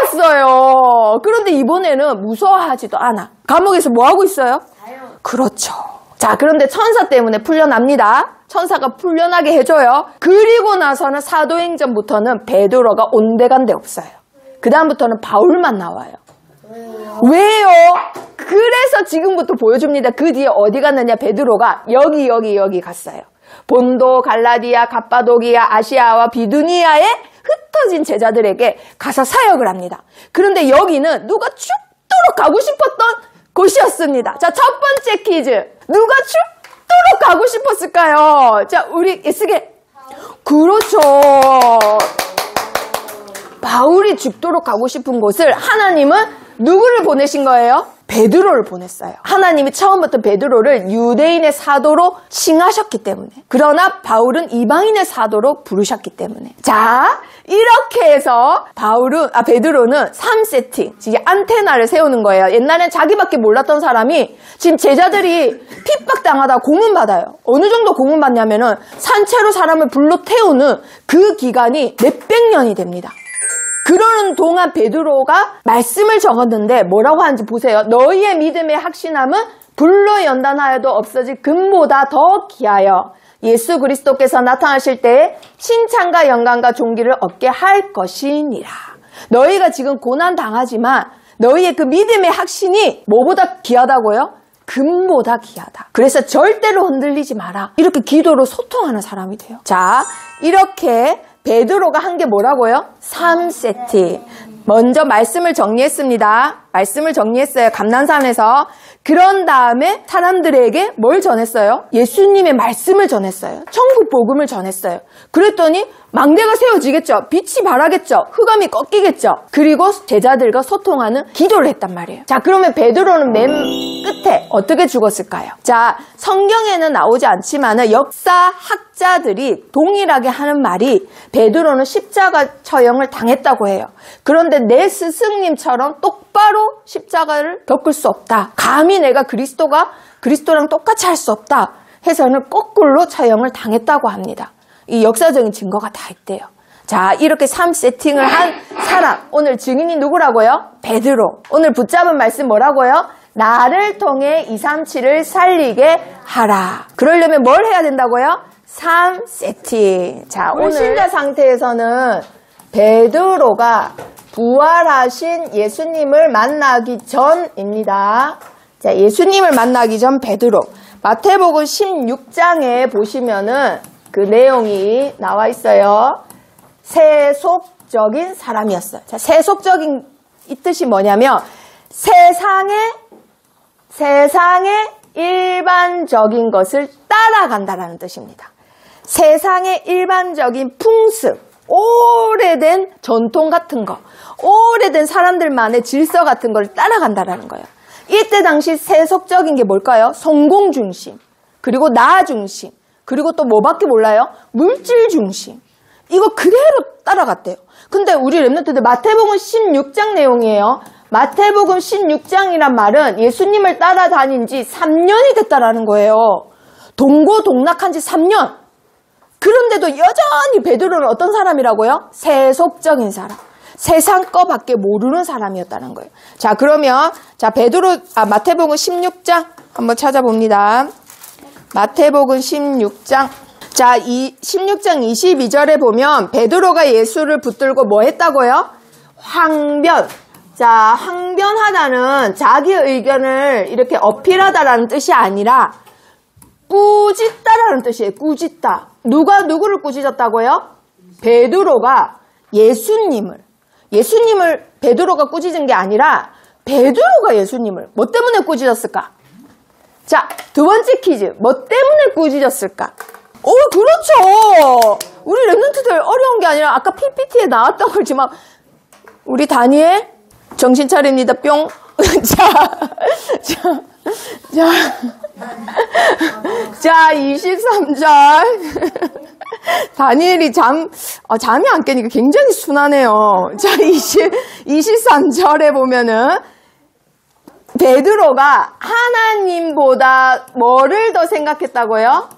B: 잡혔어요. 그런데 이번에는 무서워하지도 않아. 감옥에서 뭐 하고 있어요? 그렇죠. 자, 그런데 천사 때문에 풀려납니다. 천사가 풀려나게 해줘요. 그리고 나서는 사도행전부터는 베드로가 온데간데 없어요. 그 다음부터는 바울만 나와요. 왜요? 그래서 지금부터 보여줍니다. 그 뒤에 어디 갔느냐? 베드로가 여기 갔어요. 본도, 갈라디아, 갑바도기아, 아시아와 비두니아에 흩어진 제자들에게 가서 사역을 합니다. 그런데 여기는 누가 죽도록 가고 싶었던 곳이었습니다. 자, 첫 번째 퀴즈. 누가 죽도록 가고 싶었을까요? 자, 우리 에스게. 그렇죠. 바울이 죽도록 가고 싶은 곳을 하나님은 누구를 보내신 거예요? 베드로를 보냈어요. 하나님이 처음부터 베드로를 유대인의 사도로 칭하셨기 때문에. 그러나 바울은 이방인의 사도로 부르셨기 때문에. 자, 이렇게 해서 베드로는 3세팅, 이제 안테나를 세우는 거예요. 옛날엔 자기밖에 몰랐던 사람이 지금 제자들이 핍박당하다 고문받아요. 어느 정도 고문받냐면은 산채로 사람을 불러 태우는 그 기간이 몇백 년이 됩니다. 그러는 동안 베드로가 말씀을 적었는데 뭐라고 하는지 보세요. 너희의 믿음의 확신함은 불로 연단하여도 없어질 금보다 더 귀하여 예수 그리스도께서 나타나실 때에 칭찬과 영광과 존귀를 얻게 할 것이니라. 너희가 지금 고난 당하지만 너희의 그 믿음의 확신이 뭐보다 귀하다고요? 금보다 귀하다. 그래서 절대로 흔들리지 마라. 이렇게 기도로 소통하는 사람이 돼요. 자, 이렇게 베드로가 한 게 뭐라고요? 3세트. 먼저 말씀을 정리했습니다. 말씀을 정리했어요. 감난산에서. 그런 다음에 사람들에게 뭘 전했어요? 예수님의 말씀을 전했어요. 천국 복음을 전했어요. 그랬더니 망대가 세워지겠죠. 빛이 발하겠죠. 흑암이 꺾이겠죠. 그리고 제자들과 소통하는 기도를 했단 말이에요. 자, 그러면 베드로는 맨 끝에 어떻게 죽었을까요? 자, 성경에는 나오지 않지만 역사학자들이 동일하게 하는 말이 베드로는 십자가 처형을 당했다고 해요. 그런데 내 스승님처럼 똑바로 십자가를 겪을 수 없다. 감히 내가 그리스도랑 똑같이 할 수 없다 해서는 거꾸로 처형을 당했다고 합니다. 이 역사적인 증거가 다 있대요. 자, 이렇게 3세팅을 한 사람. 오늘 증인이 누구라고요? 베드로. 오늘 붙잡은 말씀 뭐라고요? 나를 통해 237을 살리게 하라. 그러려면 뭘 해야 된다고요? 3세팅. 자, 오늘 신자 상태에서는 베드로가 부활하신 예수님을 만나기 전입니다. 자, 예수님을 만나기 전 베드로. 마태복음 16장에 보시면은 그 내용이 나와 있어요. 세속적인 사람이었어요. 자, 세속적인 이 뜻이 뭐냐면 세상의 일반적인 것을 따라간다라는 뜻입니다. 세상의 일반적인 풍습, 오래된 전통 같은 거, 오래된 사람들만의 질서 같은 걸 따라간다라는 거예요. 이때 당시 세속적인 게 뭘까요? 성공 중심, 그리고 나 중심, 그리고 또 뭐밖에 몰라요? 물질 중심. 이거 그대로 따라갔대요. 근데 우리 랩런트들 마태복음 16장 내용이에요. 마태복음 16장이란 말은 예수님을 따라다닌 지 3년이 됐다라는 거예요. 동고동락한 지 3년. 그런데도 여전히 베드로는 어떤 사람이라고요? 세속적인 사람. 세상 거밖에 모르는 사람이었다는 거예요. 자, 그러면 마태복음 16장 한번 찾아봅니다. 마태복음 16장. 자, 이 16장 22절에 보면 베드로가 예수를 붙들고 뭐 했다고요? 항변. 자, 항변하다는 자기 의견을 이렇게 어필하다라는 뜻이 아니라 꾸짖다라는 뜻이에요. 꾸짖다. 누가 누구를 꾸짖었다고요? 베드로가 예수님을 베드로가 꾸짖은 게 아니라 베드로가 예수님을 뭐 때문에 꾸짖었을까? 자, 두 번째 퀴즈. 뭐 때문에 꾸짖었을까? 그렇죠. 우리 랩런트들 어려운 게 아니라 아까 PPT에 나왔던 거지만 우리 다니엘 정신 차립니다. 뿅. 자, 23절. 다니엘이 잠이 안 깨니까 굉장히 순하네요. 자, 23절에 보면은 베드로가 하나님보다 뭐를 더 생각했다고요?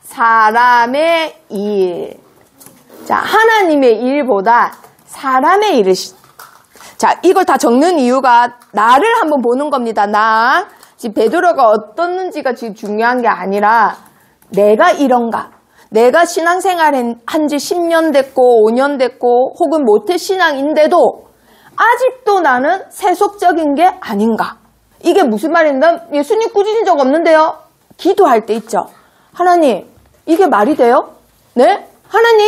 B: 사람의 일. 자, 하나님의 일보다 사람의 일을. 자, 이걸 다 적는 이유가 나를 한번 보는 겁니다. 지금 베드로가 어떻는지가 지금 중요한 게 아니라 내가 이런가. 내가 신앙생활 한 지 10년 됐고 5년 됐고 혹은 모태신앙인데도 아직도 나는 세속적인 게 아닌가. 이게 무슨 말인가? 예수님 꾸짖은 적 없는데요. 기도할 때 있죠. 하나님, 이게 말이 돼요? 네? 하나님,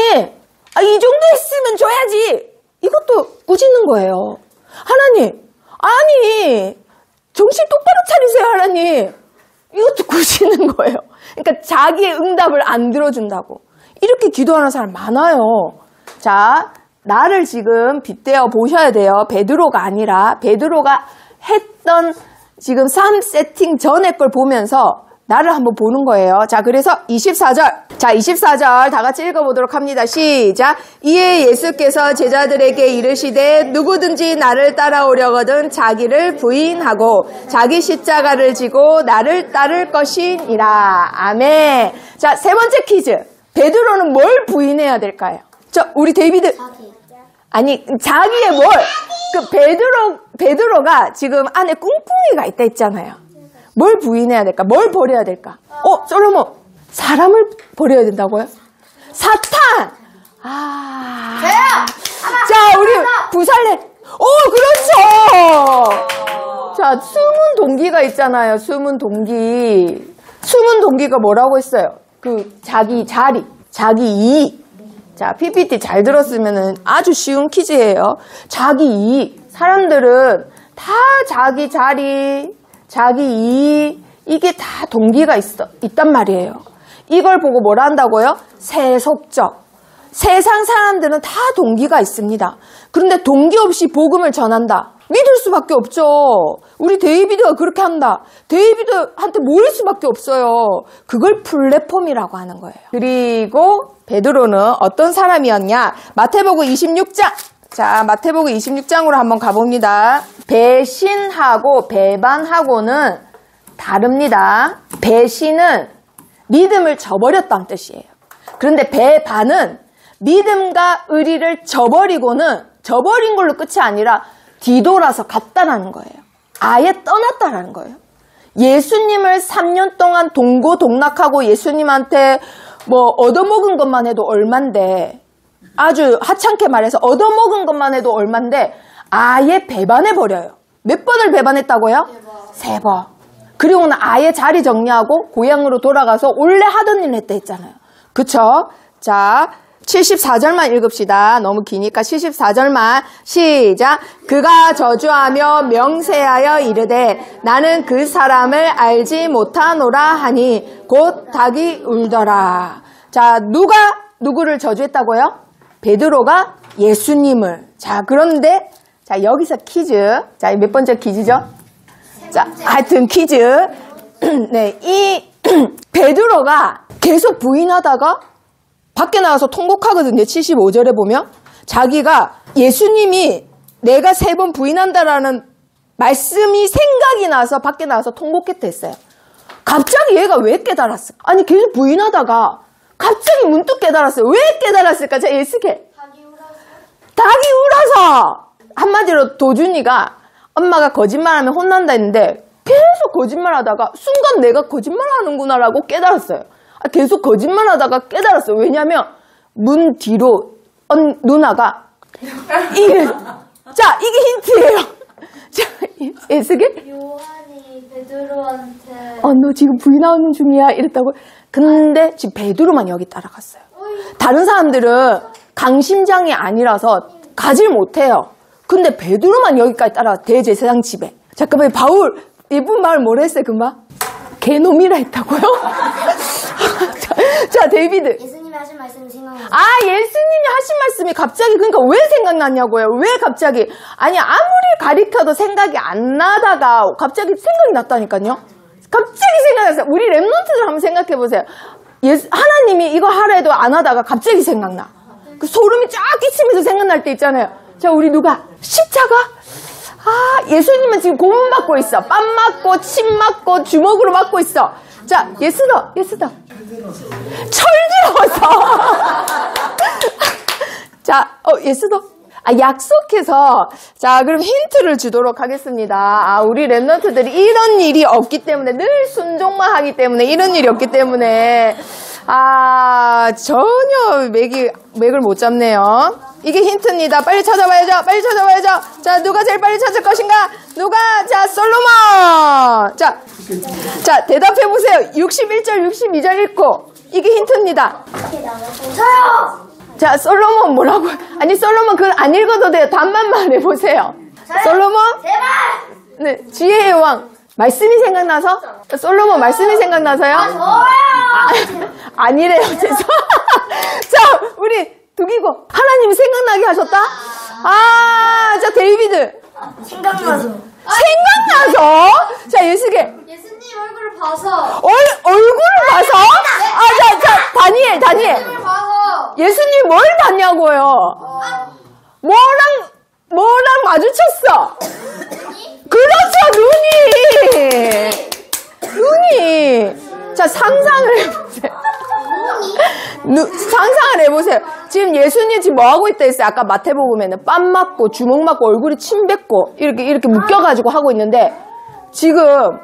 B: 이 정도 했으면 줘야지. 이것도 꾸짖는 거예요. 하나님, 아니, 정신 똑바로 차리세요, 하나님. 이것도 꾸짖는 거예요. 그러니까 자기의 응답을 안 들어준다고. 이렇게 기도하는 사람 많아요. 자, 나를 지금 빗대어 보셔야 돼요. 베드로가 아니라 베드로가 했던 지금 3세팅 전에 걸 보면서 나를 한번 보는 거예요. 자, 그래서 24절. 자, 24절 다 같이 읽어보도록 합니다. 시작. 이에 예수께서 제자들에게 이르시되 누구든지 나를 따라오려거든 자기를 부인하고 자기 십자가를 지고 나를 따를 것이니라. 아멘. 자, 세 번째 퀴즈. 베드로는 뭘 부인해야 될까요? 자, 우리 데이비드. 아니, 자기의 베드로가 지금 안에 꿍꿍이가 있다 했잖아요. 뭘 부인해야 될까? 뭘 버려야 될까? 솔로몬, 사람을 버려야 된다고요? 사탄! 자, 우리 부살레. 그렇죠! 자, 숨은 동기가 있잖아요. 숨은 동기. 숨은 동기가 뭐라고 했어요? 자기 자리, 자기 이익. 자, PPT 잘 들었으면 아주 쉬운 퀴즈예요. 자기 이익. 사람들은 다 자기 자리, 자기 이익, 이게 다 동기가 있단 말이에요. 이걸 보고 뭐라 한다고요? 세속적. 세상 사람들은 다 동기가 있습니다. 그런데 동기 없이 복음을 전한다. 믿을 수밖에 없죠. 우리 데이비드가 그렇게 한다. 데이비드한테 모일 수밖에 없어요. 그걸 플랫폼이라고 하는 거예요. 그리고 베드로는 어떤 사람이었냐? 마태복음 26장. 자, 마태복음 26장으로 한번 가봅니다. 배신하고 배반하고는 다릅니다. 배신은 믿음을 저버렸다는 뜻이에요. 그런데 배반은 믿음과 의리를 저버린 걸로 끝이 아니라 뒤돌아서 갔다라는 거예요. 아예 떠났다라는 거예요. 예수님을 3년 동안 동고동락하고 예수님한테 얻어먹은 것만 해도 얼만데, 아주 하찮게 말해서 얻어먹은 것만 해도 얼만데 아예 배반해버려요. 몇 번을 배반했다고요? 3번. 그리고는 아예 자리 정리하고 고향으로 돌아가서 원래 하던 일 했다 했잖아요. 그쵸? 자, 74절만 읽읍시다. 너무 기니까 74절만 시작. 그가 저주하며 명세하여 이르되 나는 그 사람을 알지 못하노라 하니 곧 닭이 울더라. 자, 누가 누구를 저주했다고요? 베드로가 예수님을. 자, 그런데 자, 여기서 퀴즈. 자, 몇 번째 퀴즈죠? 자, 하여튼 퀴즈. 네, 이 베드로가 계속 부인하다가 밖에 나가서 통곡하거든요. 75절에 보면 자기가 예수님이 내가 3번 부인한다라는 말씀이 생각이 나서 밖에 나가서 통곡했다 했어요. 갑자기 얘가 왜 깨달았을까? 아니, 계속 부인하다가 갑자기 문득 깨달았어요. 왜 깨달았을까? 자, 예스게. 닭이 울어서. 한마디로 도준이가 엄마가 거짓말하면 혼난다 했는데 계속 거짓말하다가 순간 내가 거짓말하는구나라고 깨달았어요. 계속 거짓말하다가 깨달았어요. 왜냐면 문 뒤로 누나가 자, 이게 힌트예요. 자, 예스게?
C: 요한이 베드로한테
B: 너 지금 부인하는 중이야 이랬다고. 근데 지금 베드로만 여기 따라갔어요. 다른 사람들은 강심장이 아니라서 가질 못해요. 근데 베드로만 여기까지 따라가. 대제사장 집에. 잠깐만, 바울 예쁜 말 뭐라 했어요 금방? 개놈이라 했다고요? 자, 데이비드.
C: 예수님이 하신 말씀이 생각나요.
B: 예수님이 하신 말씀이 갑자기, 그러니까 왜 생각났냐고요? 왜 갑자기? 아니, 아무리 가리켜도 생각이 안 나다가 갑자기 생각이 났다니까요? 갑자기 생각났어요. 우리 랩런트들 한번 생각해 보세요. 하나님이 이거 하라 해도 안 하다가 갑자기 생각나. 그 소름이 쫙 끼치면서 생각날 때 있잖아요. 자, 우리 누가? 십자가? 예수님은 지금 고문 받고 있어. 뺨 맞고, 침 맞고, 주먹으로 맞고 있어. 자, 예수다. 철들어서. 자, 예수도. 약속해서. 자, 그럼 힌트를 주도록 하겠습니다. 우리 랩런트들이 이런 일이 없기 때문에, 늘 순종만 하기 때문에, 이런 일이 없기 때문에, 전혀 맥을 못 잡네요. 이게 힌트입니다. 빨리 찾아봐야죠. 자, 누가 제일 빨리 찾을 것인가? 자, 솔로몬! 자, 대답해보세요. 61절, 62절 읽고. 이게 힌트입니다.
C: 저요!
B: 자, 솔로몬 뭐라고? 아니, 솔로몬 그거 안 읽어도 돼요. 답만 말해보세요. 솔로몬?
C: 제발!
B: 네, 지혜의 왕. 말씀이 생각나서? 솔로몬 말씀이 생각나서요?
C: 저요!
B: 아니래요, 죄송. 자, 우리 두기고. 하나님이 생각나게 하셨다? 자, 데이비드.
C: 생각나서.
B: 자, 예수게.
C: 예수님 얼굴을 봐서.
B: 얼굴을 봐서? 자, 다니엘.
C: 예수님을 봐서.
B: 예수님 뭘 봤냐고요? 뭐랑 마주쳤어? 그렇죠, 눈이. 자, 상상을 해보세요. 상상을 해보세요. 지금 예수님 지금 뭐 하고 있다 했어요? 아까 마태복음에는 뺨 맞고 주먹 맞고 얼굴이 침 뱉고 이렇게 묶여가지고 하고 있는데 지금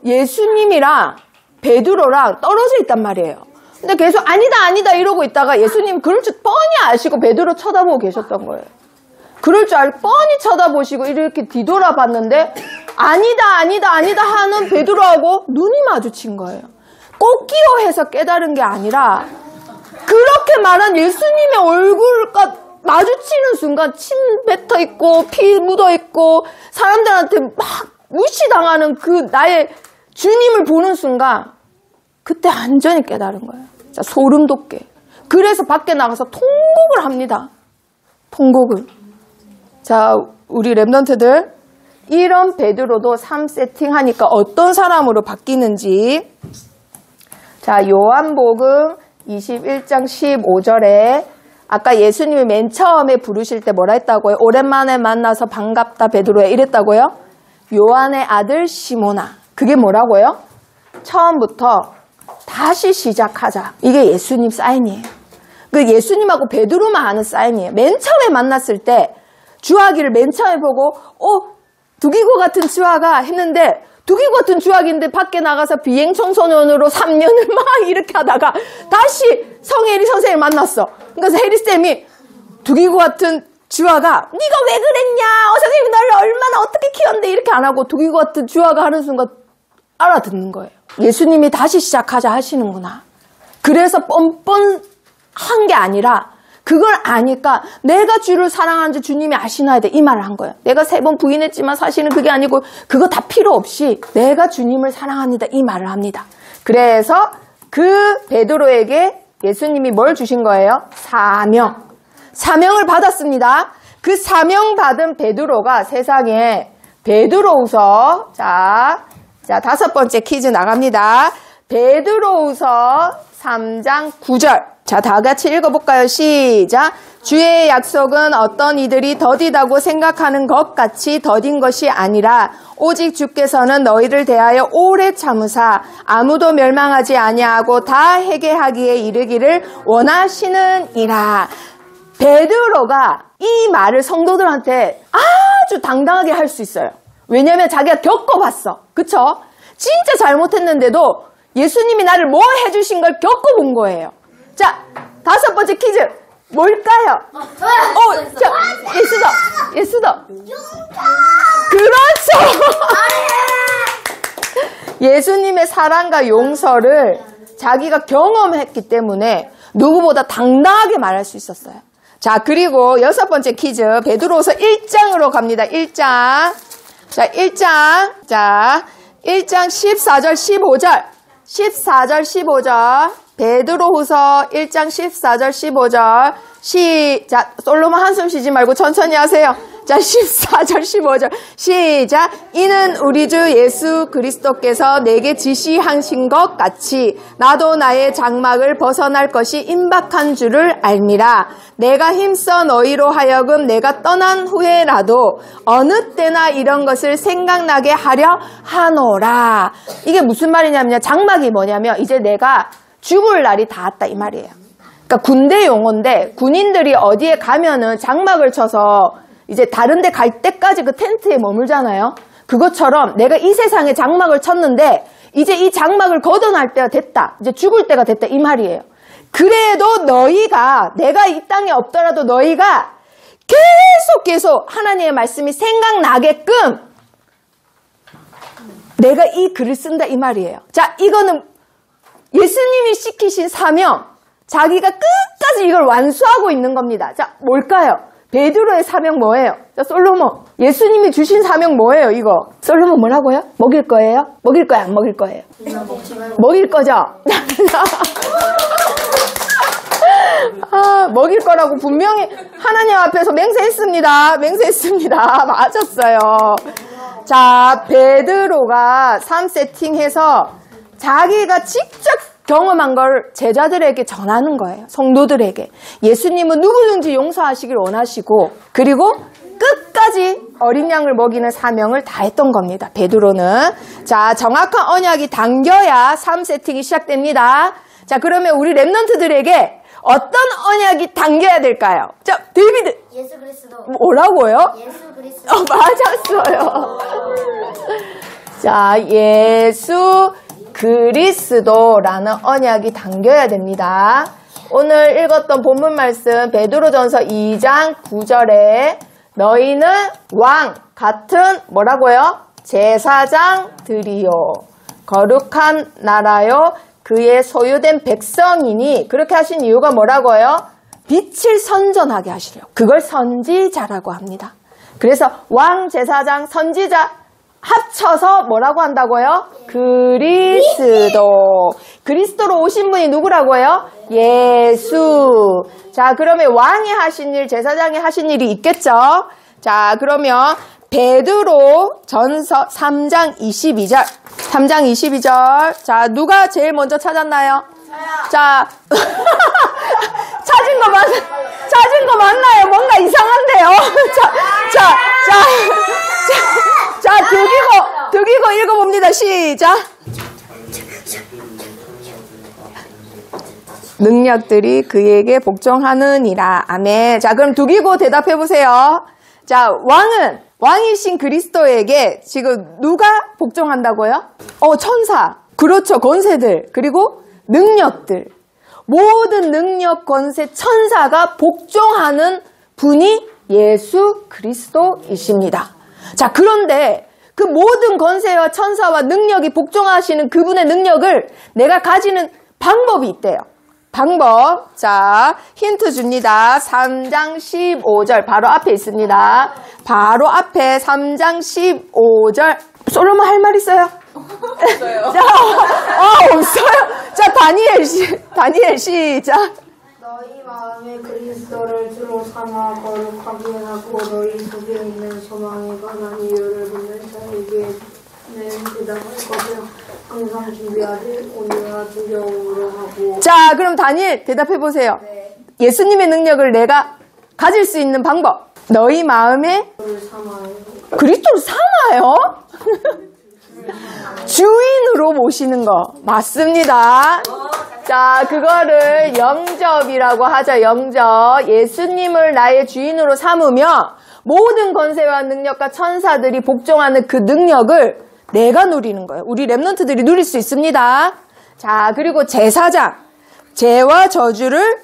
B: 예수님이랑 베드로랑 떨어져 있단 말이에요. 근데 계속 아니다 이러고 있다가 예수님 그럴 줄 뻔히 아시고 베드로 쳐다보고 계셨던 거예요. 그럴 줄 알고 뻔히 쳐다보시고 이렇게 뒤돌아봤는데 아니다 하는 베드로하고 눈이 마주친 거예요. 꽃기로 해서 깨달은 게 아니라 그렇게 말한 예수님의 얼굴과 마주치는 순간 침 뱉어 있고 피 묻어 있고 사람들한테 막 무시당하는 그 나의 주님을 보는 순간 그때 완전히 깨달은 거예요. 자, 소름 돋게. 그래서 밖에 나가서 통곡을 합니다. 통곡을. 자, 우리 랩런트들 이런 베드로도 3세팅 하니까 어떤 사람으로 바뀌는지. 자, 요한복음 21장 15절에 아까 예수님이 맨 처음에 부르실 때 뭐라 했다고요? 오랜만에 만나서 반갑다 베드로야 이랬다고요? 요한의 아들 시몬아. 그게 뭐라고요? 처음부터 다시 시작하자. 이게 예수님 사인이에요. 그 예수님하고 베드로만 아는 사인이에요. 맨 처음에 만났을 때 주하기를 맨 처음에 보고 두기고 같은 주하가 했는데 두기고 같은 주하기인데 밖에 나가서 비행 청소년으로 3년을 막 이렇게 하다가 다시 성혜리 선생님을 만났어. 그래서 혜리쌤이 두기고 같은 주하가 네가 왜 그랬냐? 선생님이 너를 얼마나 어떻게 키웠는데 이렇게 안 하고 두기고 같은 주하가 하는 순간 알아듣는 거예요. 예수님이 다시 시작하자 하시는구나. 그래서 뻔뻔한 게 아니라 그걸 아니까 내가 주를 사랑하는지 주님이 아시나야 돼. 이 말을 한 거예요. 내가 3번 부인했지만 사실은 그게 아니고 그거 다 필요 없이 내가 주님을 사랑합니다. 이 말을 합니다. 그래서 그 베드로에게 예수님이 뭘 주신 거예요? 사명을 받았습니다. 그 사명 받은 베드로가 세상에 베드로후서 자 5번째 퀴즈 나갑니다. 베드로후서 3장 9절. 자, 다 같이 읽어볼까요? 시작. 주의 약속은 어떤 이들이 더디다고 생각하는 것 같이 더딘 것이 아니라 오직 주께서는 너희를 대하여 오래 참으사 아무도 멸망하지 아니하고 다 회개하기에 이르기를 원하시느니라. 베드로가 이 말을 성도들한테 아주 당당하게 할 수 있어요. 왜냐하면 자기가 겪어봤어. 그쵸? 진짜 잘못했는데도 예수님이 나를 뭐 해주신 걸 겪어본 거예요. 자, 5번째 퀴즈. 뭘까요? 자, 예수다. 그렇죠. 예수님의 사랑과 용서를 자기가 경험했기 때문에 누구보다 당당하게 말할 수 있었어요. 자, 그리고 6번째 퀴즈. 베드로후서 1장으로 갑니다. 1장. 자, 1장. 자, 1장 14절, 15절. 14절, 15절. 베드로후서 1장 14절, 15절. 시작. 솔로몬 한숨 쉬지 말고 천천히 하세요. 자, 14절, 15절. 시작. 이는 우리 주 예수 그리스도께서 내게 지시하신 것 같이 나도 나의 장막을 벗어날 것이 임박한 줄을 알미라. 내가 힘써 너희로 하여금 내가 떠난 후에라도 어느 때나 이런 것을 생각나게 하려 하노라. 이게 무슨 말이냐면요. 장막이 뭐냐면 이제 내가 죽을 날이 닿았다 이 말이에요. 그러니까 군대 용어인데 군인들이 어디에 가면은 장막을 쳐서 이제 다른 데 갈 때까지 그 텐트에 머물잖아요. 그것처럼 내가 이 세상에 장막을 쳤는데 이제 이 장막을 걷어날 때가 됐다. 이제 죽을 때가 됐다 이 말이에요. 그래도 너희가 내가 이 땅에 없더라도 너희가 계속 하나님의 말씀이 생각나게끔 내가 이 글을 쓴다 이 말이에요. 자, 이거는 예수님이 시키신 사명, 자기가 끝까지 이걸 완수하고 있는 겁니다. 자, 뭘까요? 베드로의 사명 뭐예요? 자, 솔로몬. 예수님이 주신 사명 뭐예요, 이거? 솔로몬 뭐라고요? 먹일 거예요? 먹일 거야, 안 먹일 거예요? 먹일 거죠? 먹일 거라고 분명히 하나님 앞에서 맹세했습니다. 맞았어요. 자, 베드로가 3세팅해서 자기가 직접 경험한 걸 제자들에게 전하는 거예요. 성도들에게. 예수님은 누구든지 용서하시길 원하시고 그리고 끝까지 어린 양을 먹이는 사명을 다했던 겁니다. 베드로는. 자, 정확한 언약이 당겨야 3세팅이 시작됩니다. 자, 그러면 우리 랩런트들에게 어떤 언약이 담겨야 될까요? 자, 데이비드.
C: 예수 그리스도.
B: 뭐라고요?
C: 예수 그리스도.
B: 맞았어요. 자, 예수 그리스도라는 언약이 담겨야 됩니다. 오늘 읽었던 본문 말씀 베드로전서 2장 9절에 너희는 왕 같은 뭐라고요? 제사장들이요. 거룩한 나라요. 그의 소유된 백성이니 그렇게 하신 이유가 뭐라고요? 빛을 선전하게 하시려고. 그걸 선지자라고 합니다. 그래서 왕, 제사장, 선지자 합쳐서 뭐라고 한다고요? 그리스도. 그리스도로 오신 분이 누구라고요? 예수. 자, 그러면 왕이 하신 일, 제사장이 하신 일이 있겠죠? 자, 그러면 베드로 전서 3장 22절. 3장 22절. 자, 누가 제일 먼저 찾았나요? 자, 찾은 거 맞나요? 뭔가 이상한데요? 자, 두기고 읽어봅니다. 시작. 능력들이 그에게 복종하느니라. 아멘. 자, 그럼 두기고 대답해보세요. 자, 왕이신 그리스도에게 지금 누가 복종한다고요? 천사. 그렇죠. 권세들. 그리고 능력들. 모든 능력, 권세, 천사가 복종하는 분이 예수 그리스도이십니다. 자, 그런데 그 모든 권세와 천사와 능력이 복종하시는 그분의 능력을 내가 가지는 방법이 있대요. 방법. 자, 힌트 줍니다. 3장 15절. 바로 앞에 있습니다. 바로 앞에 3장 15절. 솔로몬 할 말 있어요? 없어요. 자, 없어요. 자, 다니엘 시작.
C: 너희 마음에 그리스도를 주로 삼아 거룩하게 하고 너희 속에 있는 소망에 관한 이유를 묻는 자에게는 대답할 것을 항상 준비하되 온유와 두려움으로 하고.
B: 자, 그럼 다니엘 대답해보세요.
C: 네.
B: 예수님의 능력을 내가 가질 수 있는 방법. 너희 마음에 그리스도를 삼아요? 주인으로 모시는 거 맞습니다. 자, 그거를 영접이라고 하죠. 영접. 예수님을 나의 주인으로 삼으면 모든 권세와 능력과 천사들이 복종하는 그 능력을 내가 누리는 거예요. 우리 랩런트들이 누릴 수 있습니다. 자, 그리고 제사장. 죄와 저주를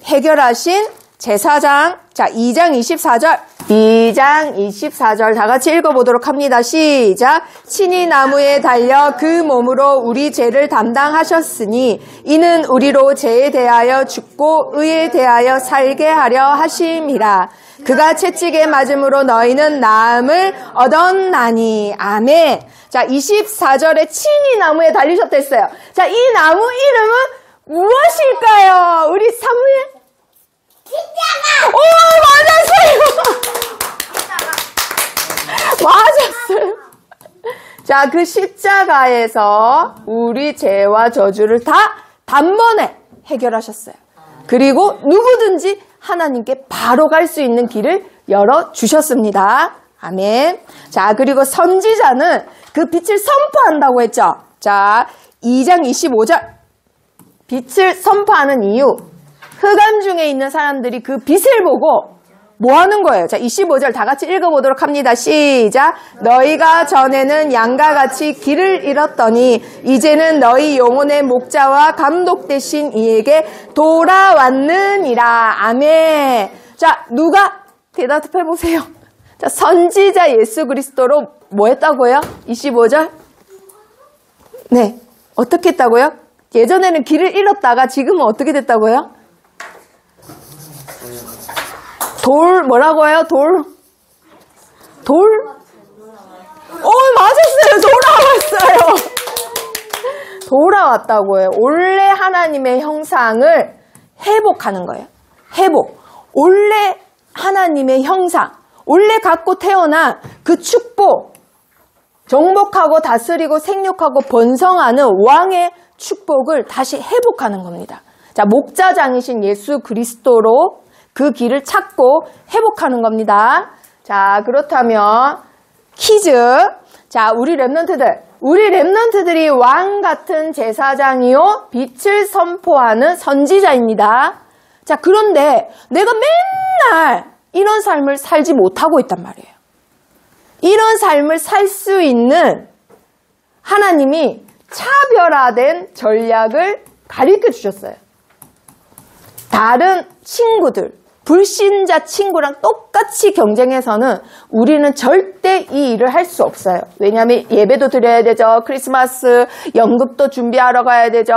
B: 해결하신 제사장. 자, 2장 24절. 2장 24절 다 같이 읽어보도록 합니다. 시작. 친히 나무에 달려 그 몸으로 우리 죄를 담당하셨으니 이는 우리로 죄에 대하여 죽고 의에 대하여 살게 하려 하심이라. 그가 채찍에 맞음으로 너희는 나음을 얻었나니. 아멘. 자, 24절에 친히 나무에 달리셨댔어요. 자, 이 나무 이름은 무엇일까요? 우리 사무엘? 십자가! 오, 맞았어요. 맞았어요. 자, 그 십자가에서 우리 죄와 저주를 다 단번에 해결하셨어요. 그리고 누구든지 하나님께 바로 갈 수 있는 길을 열어주셨습니다. 아멘. 자, 그리고 선지자는 그 빛을 선포한다고 했죠. 자, 2장 25절. 빛을 선포하는 이유. 흑암 중에 있는 사람들이 그 빛을 보고 뭐 하는 거예요? 자, 25절 다 같이 읽어보도록 합니다. 시작. 너희가 전에는 양과 같이 길을 잃었더니 이제는 너희 영혼의 목자와 감독 되신 이에게 돌아왔느니라. 아멘. 자, 누가 대답해보세요. 자, 선지자 예수 그리스도로 뭐 했다고요? 25절. 네. 어떻게 했다고요? 예전에는 길을 잃었다가 지금은 어떻게 됐다고요? 뭐라고요? 돌? 맞았어요. 돌아왔어요. 돌아왔다고요. 원래 하나님의 형상을 회복하는 거예요. 회복. 원래 하나님의 형상, 원래 갖고 태어난 그 축복, 정복하고 다스리고 생육하고 번성하는 왕의 축복을 다시 회복하는 겁니다. 자, 목자장이신 예수 그리스도로 그 길을 찾고 회복하는 겁니다. 자, 그렇다면 퀴즈. 자, 우리 랩런트들, 우리 랩런트들이 왕 같은 제사장이요, 빛을 선포하는 선지자입니다. 자, 그런데 내가 맨날 이런 삶을 살지 못하고 있단 말이에요. 이런 삶을 살 수 있는 하나님이 차별화된 전략을 가르쳐 주셨어요. 다른 친구들, 불신자 친구랑 똑같이 경쟁해서는 우리는 절대 이 일을 할 수 없어요. 왜냐하면 예배도 드려야 되죠. 크리스마스 연극도 준비하러 가야 되죠.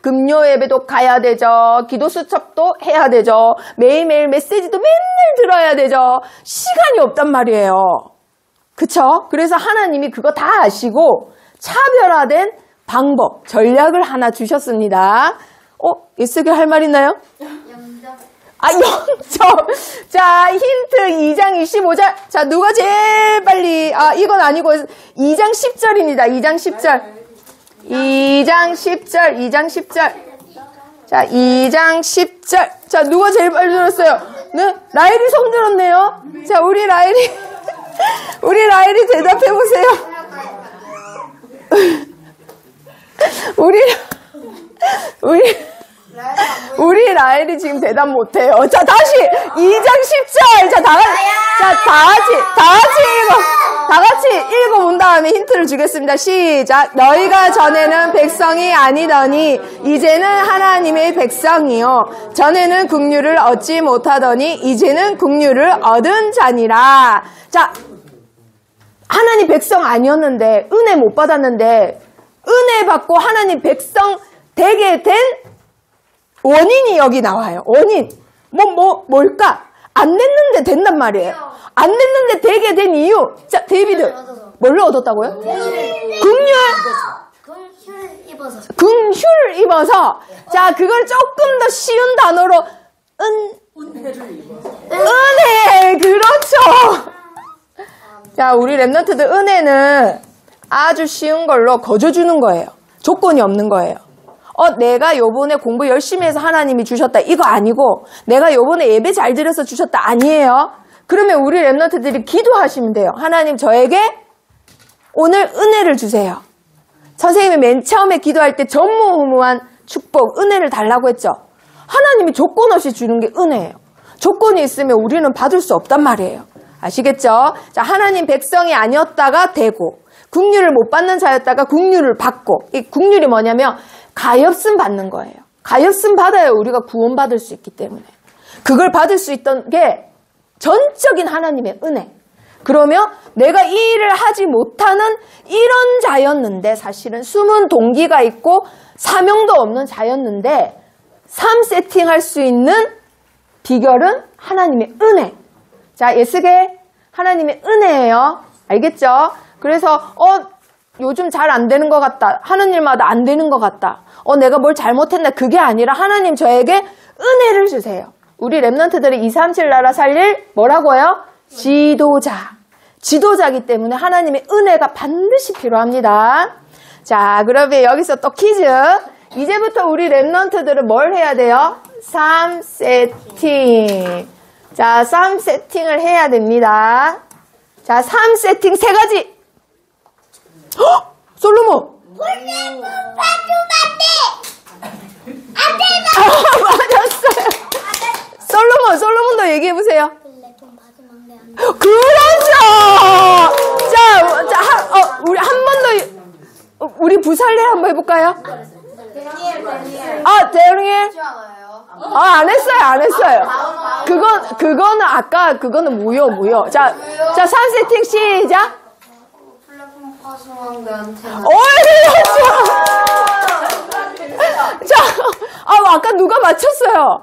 B: 금요 예배도 가야 되죠. 기도 수첩도 해야 되죠. 매일매일 메시지도 맨날 들어야 되죠. 시간이 없단 말이에요. 그쵸? 그래서 하나님이 그거 다 아시고 차별화된 방법, 전략을 하나 주셨습니다. 예쓰게 할 말 있나요? 영점. 자, 힌트 2장 25절. 자, 누가 제일 빨리, 이건 아니고, 2장 10절입니다. 2장 10절. 2장 10절, 2장 10절. 자, 2장 10절. 자, 누가 제일 빨리 들었어요? 네? 라일이 손 들었네요. 자, 우리 라일이 대답해보세요. 우리 라일이 지금 대답 못해요. 자, 다시 2장 10절. 자, 다 같이 읽어본 다음에 힌트를 주겠습니다. 시작. 너희가 전에는 백성이 아니더니 이제는 하나님의 백성이요. 전에는 긍휼을 얻지 못하더니 이제는 긍휼을 얻은 자니라. 자, 하나님 백성 아니었는데, 은혜 못 받았는데, 은혜 받고 하나님 백성 되게 된 원인이 여기 나와요. 원인. 뭘까? 안 됐는데 된단 말이에요. 안 됐는데 되게 된 이유. 자, 데이비드. 뭘로 얻었다고요? 긍휼을 입어서. 자, 그걸 조금 더 쉬운 단어로, 은혜. 그렇죠. 자, 우리 랩런트들 은혜는 아주 쉬운 걸로 거저주는 거예요. 조건이 없는 거예요. 내가 요번에 공부 열심히 해서 하나님이 주셨다. 이거 아니고, 내가 요번에 예배 잘 드려서 주셨다. 아니에요. 그러면 우리 랩런트들이 기도하시면 돼요. 하나님 저에게 오늘 은혜를 주세요. 선생님이 맨 처음에 기도할 때 전무후무한 축복, 은혜를 달라고 했죠. 하나님이 조건 없이 주는 게 은혜예요. 조건이 있으면 우리는 받을 수 없단 말이에요. 아시겠죠? 자, 하나님 백성이 아니었다가 되고, 긍휼을 못 받는 자였다가 긍휼을 받고, 이 긍휼이 뭐냐면 가엾음 받는 거예요. 가엾음 받아야 우리가 구원받을 수 있기 때문에. 그걸 받을 수 있던 게 전적인 하나님의 은혜. 그러면 내가 이 일을 하지 못하는 이런 자였는데, 사실은 숨은 동기가 있고 사명도 없는 자였는데 삶 세팅할 수 있는 비결은 하나님의 은혜. 자, 예스게 하나님의 은혜예요. 알겠죠? 그래서 요즘 잘 안 되는 것 같다. 하는 일마다 안 되는 것 같다. 내가 뭘 잘못했나. 그게 아니라 하나님 저에게 은혜를 주세요. 우리 랩런트들이 237 나라 살릴 뭐라고요? 지도자이기 때문에 하나님의 은혜가 반드시 필요합니다. 자, 그러면 여기서 또 퀴즈. 이제부터 우리 랩런트들은 뭘 해야 돼요? 삶 세팅. 자, 삶 세팅을 해야 됩니다. 자, 삶 세팅 3가지. 솔로몬. 맞았어요. 솔로몬도 얘기해보세요. 그렇죠. 자, 우리 한 번 더, 우리 부살레 한번 해볼까요? 대응해. 안 했어요. 그거는 아까, 그거는 무효. 자, 삶 세팅 시작. 자, 아까 누가 맞췄어요?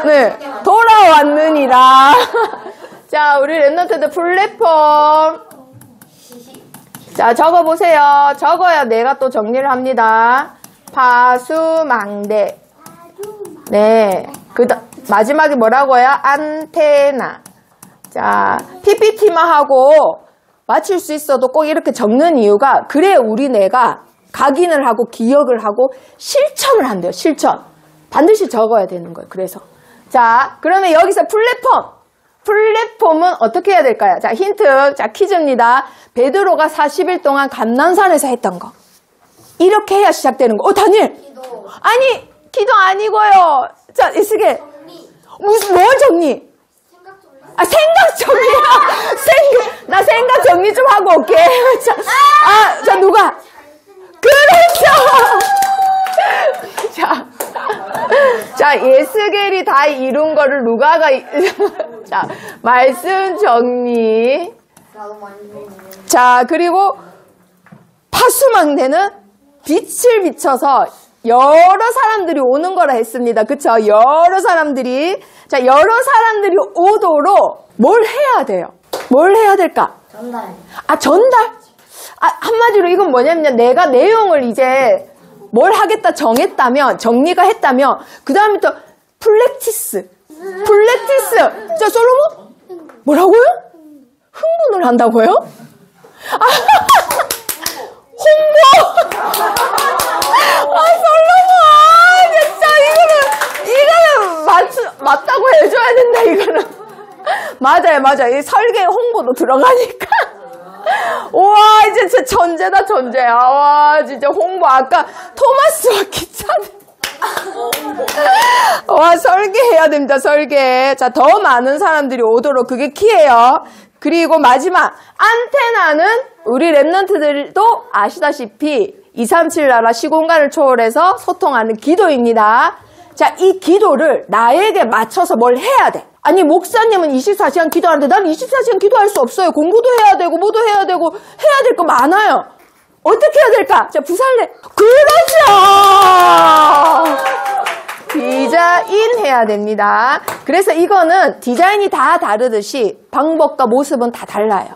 B: 네, 돌아왔느니라. 자, 우리 랩런트들 플랫폼. 자, 적어보세요. 적어야 내가 또 정리를 합니다. 파수망대. 네. 마지막에 뭐라고요? 안테나. 자, PPT만 하고 맞출 수 있어도 꼭 이렇게 적는 이유가, 그래 우리 뇌가 각인을 하고 기억을 하고 실천을 한대요. 실천. 반드시 적어야 되는 거예요. 그래서. 자, 그러면 여기서 플랫폼. 플랫폼은 어떻게 해야 될까요? 자, 힌트. 자, 퀴즈입니다. 베드로가 40일 동안 감난산에서 했던 거. 이렇게 해야 시작되는 거. 다니엘.
C: 기도.
B: 아니, 기도 아니고요. 자, 이스게.
C: 정리.
B: 무슨, 뭘 정리?
C: 생각 정리.
B: 아, 생각 정리야. 나 생각 정리 좀 하고 올게. 자, 누가? 그렇죠! 자, 예스겔이 다 이룬 거를 누가가, 자, 말씀 정리.
C: 나도 많이 배우네.
B: 자, 그리고 파수망대는 빛을 비춰서 여러 사람들이 오는 거라 했습니다. 그쵸? 여러 사람들이. 자, 여러 사람들이 오도록 뭘 해야 돼요? 뭘 해야 될까?
C: 전달.
B: 전달? 한마디로 이건 뭐냐면 내가 내용을 이제 뭘 하겠다 정했다면, 정리가 했다면, 그 다음부터 플렉티스. 자, 솔로몬? 뭐라고요? 흥분을 한다고요? 홍보! 솔로몬! 진짜 이거는 맞다고 해줘야 된다, 이거는. 맞아요. 이 설계 홍보도 들어가니까. 와, 이제 진짜 천재다, 천재야. 와, 진짜 홍보. 아까 토마스와 기차네. 와, 설계해야 됩니다, 설계. 자, 더 많은 사람들이 오도록 그게 키예요. 그리고 마지막, 안테나는 우리 랩런트들도 아시다시피 237 나라 시공간을 초월해서 소통하는 기도입니다. 자, 이 기도를 나에게 맞춰서 뭘 해야 돼. 아니, 목사님은 24시간 기도하는데 난 24시간 기도할 수 없어요. 공부도 해야 되고 뭐도 해야 되고 해야 될 거 많아요. 어떻게 해야 될까? 자, 부살래. 그렇죠. 디자인 해야 됩니다. 그래서 이거는 디자인이 다 다르듯이 방법과 모습은 다 달라요.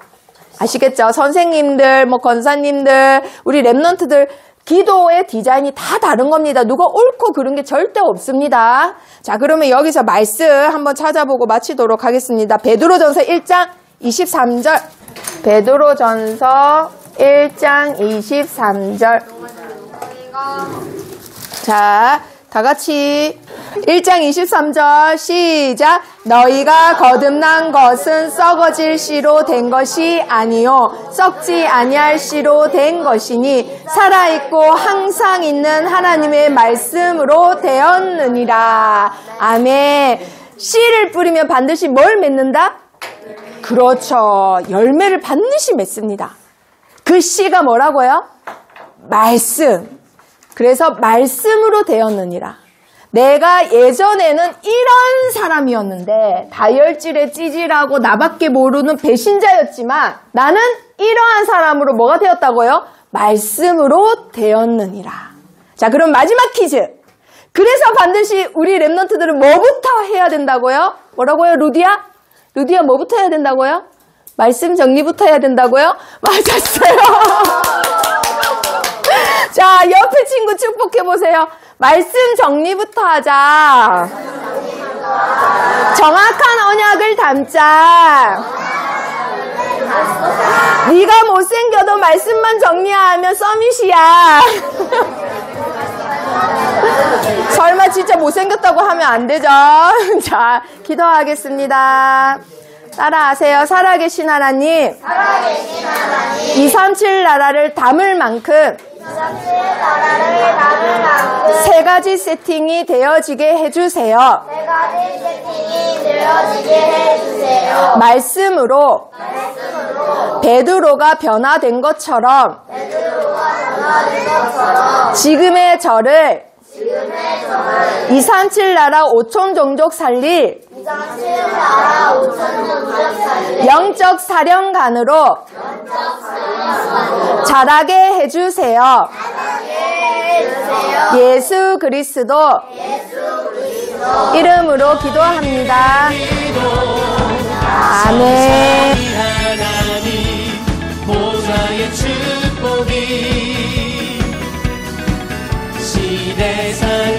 B: 아시겠죠? 선생님들, 권사님들, 우리 랩런트들 기도의 디자인이 다 다른 겁니다. 누가 옳고 그른 게 절대 없습니다. 자, 그러면 여기서 말씀 한번 찾아보고 마치도록 하겠습니다. 베드로전서 1장 23절. 베드로전서 1장 23절. 자, 다 같이 1장 23절 시작. 너희가 거듭난 것은 썩어질 씨로 된 것이 아니요 썩지 아니할 씨로 된 것이니 살아있고 항상 있는 하나님의 말씀으로 되었느니라. 아멘. 씨를 뿌리면 반드시 뭘 맺는다? 그렇죠. 열매를 반드시 맺습니다. 그 씨가 뭐라고요? 말씀. 그래서 말씀으로 되었느니라. 내가 예전에는 이런 사람이었는데 다혈질에 찌질하고 나밖에 모르는 배신자였지만 나는 이러한 사람으로 뭐가 되었다고요? 말씀으로 되었느니라. 자, 그럼 마지막 퀴즈. 그래서 반드시 우리 랩런트들은 뭐부터 해야 된다고요? 뭐라고요, 루디야? 루디야, 뭐부터 해야 된다고요? 말씀 정리부터 해야 된다고요? 맞았어요. 자, 옆에 친구 축복해보세요. 말씀 정리부터 하자. 정확한 언약을 담자. 네가 못생겨도 말씀만 정리하면 서밋이야. 설마 진짜 못생겼다고 하면 안 되죠? 자, 기도하겠습니다. 따라하세요. 살아계신 하나님. 237 나라를 담을 만큼 세 가지 세팅이 되어지게 해주세요. 말씀으로 베드로가 변화된 것처럼 지금의 저를 237 나라 5천 종족 살릴 영적 사령관으로 자라게 해주세요. 예수 그리스도 이름으로 기도합니다. 아멘.
A: 하나님 보좌의 축복이 시대상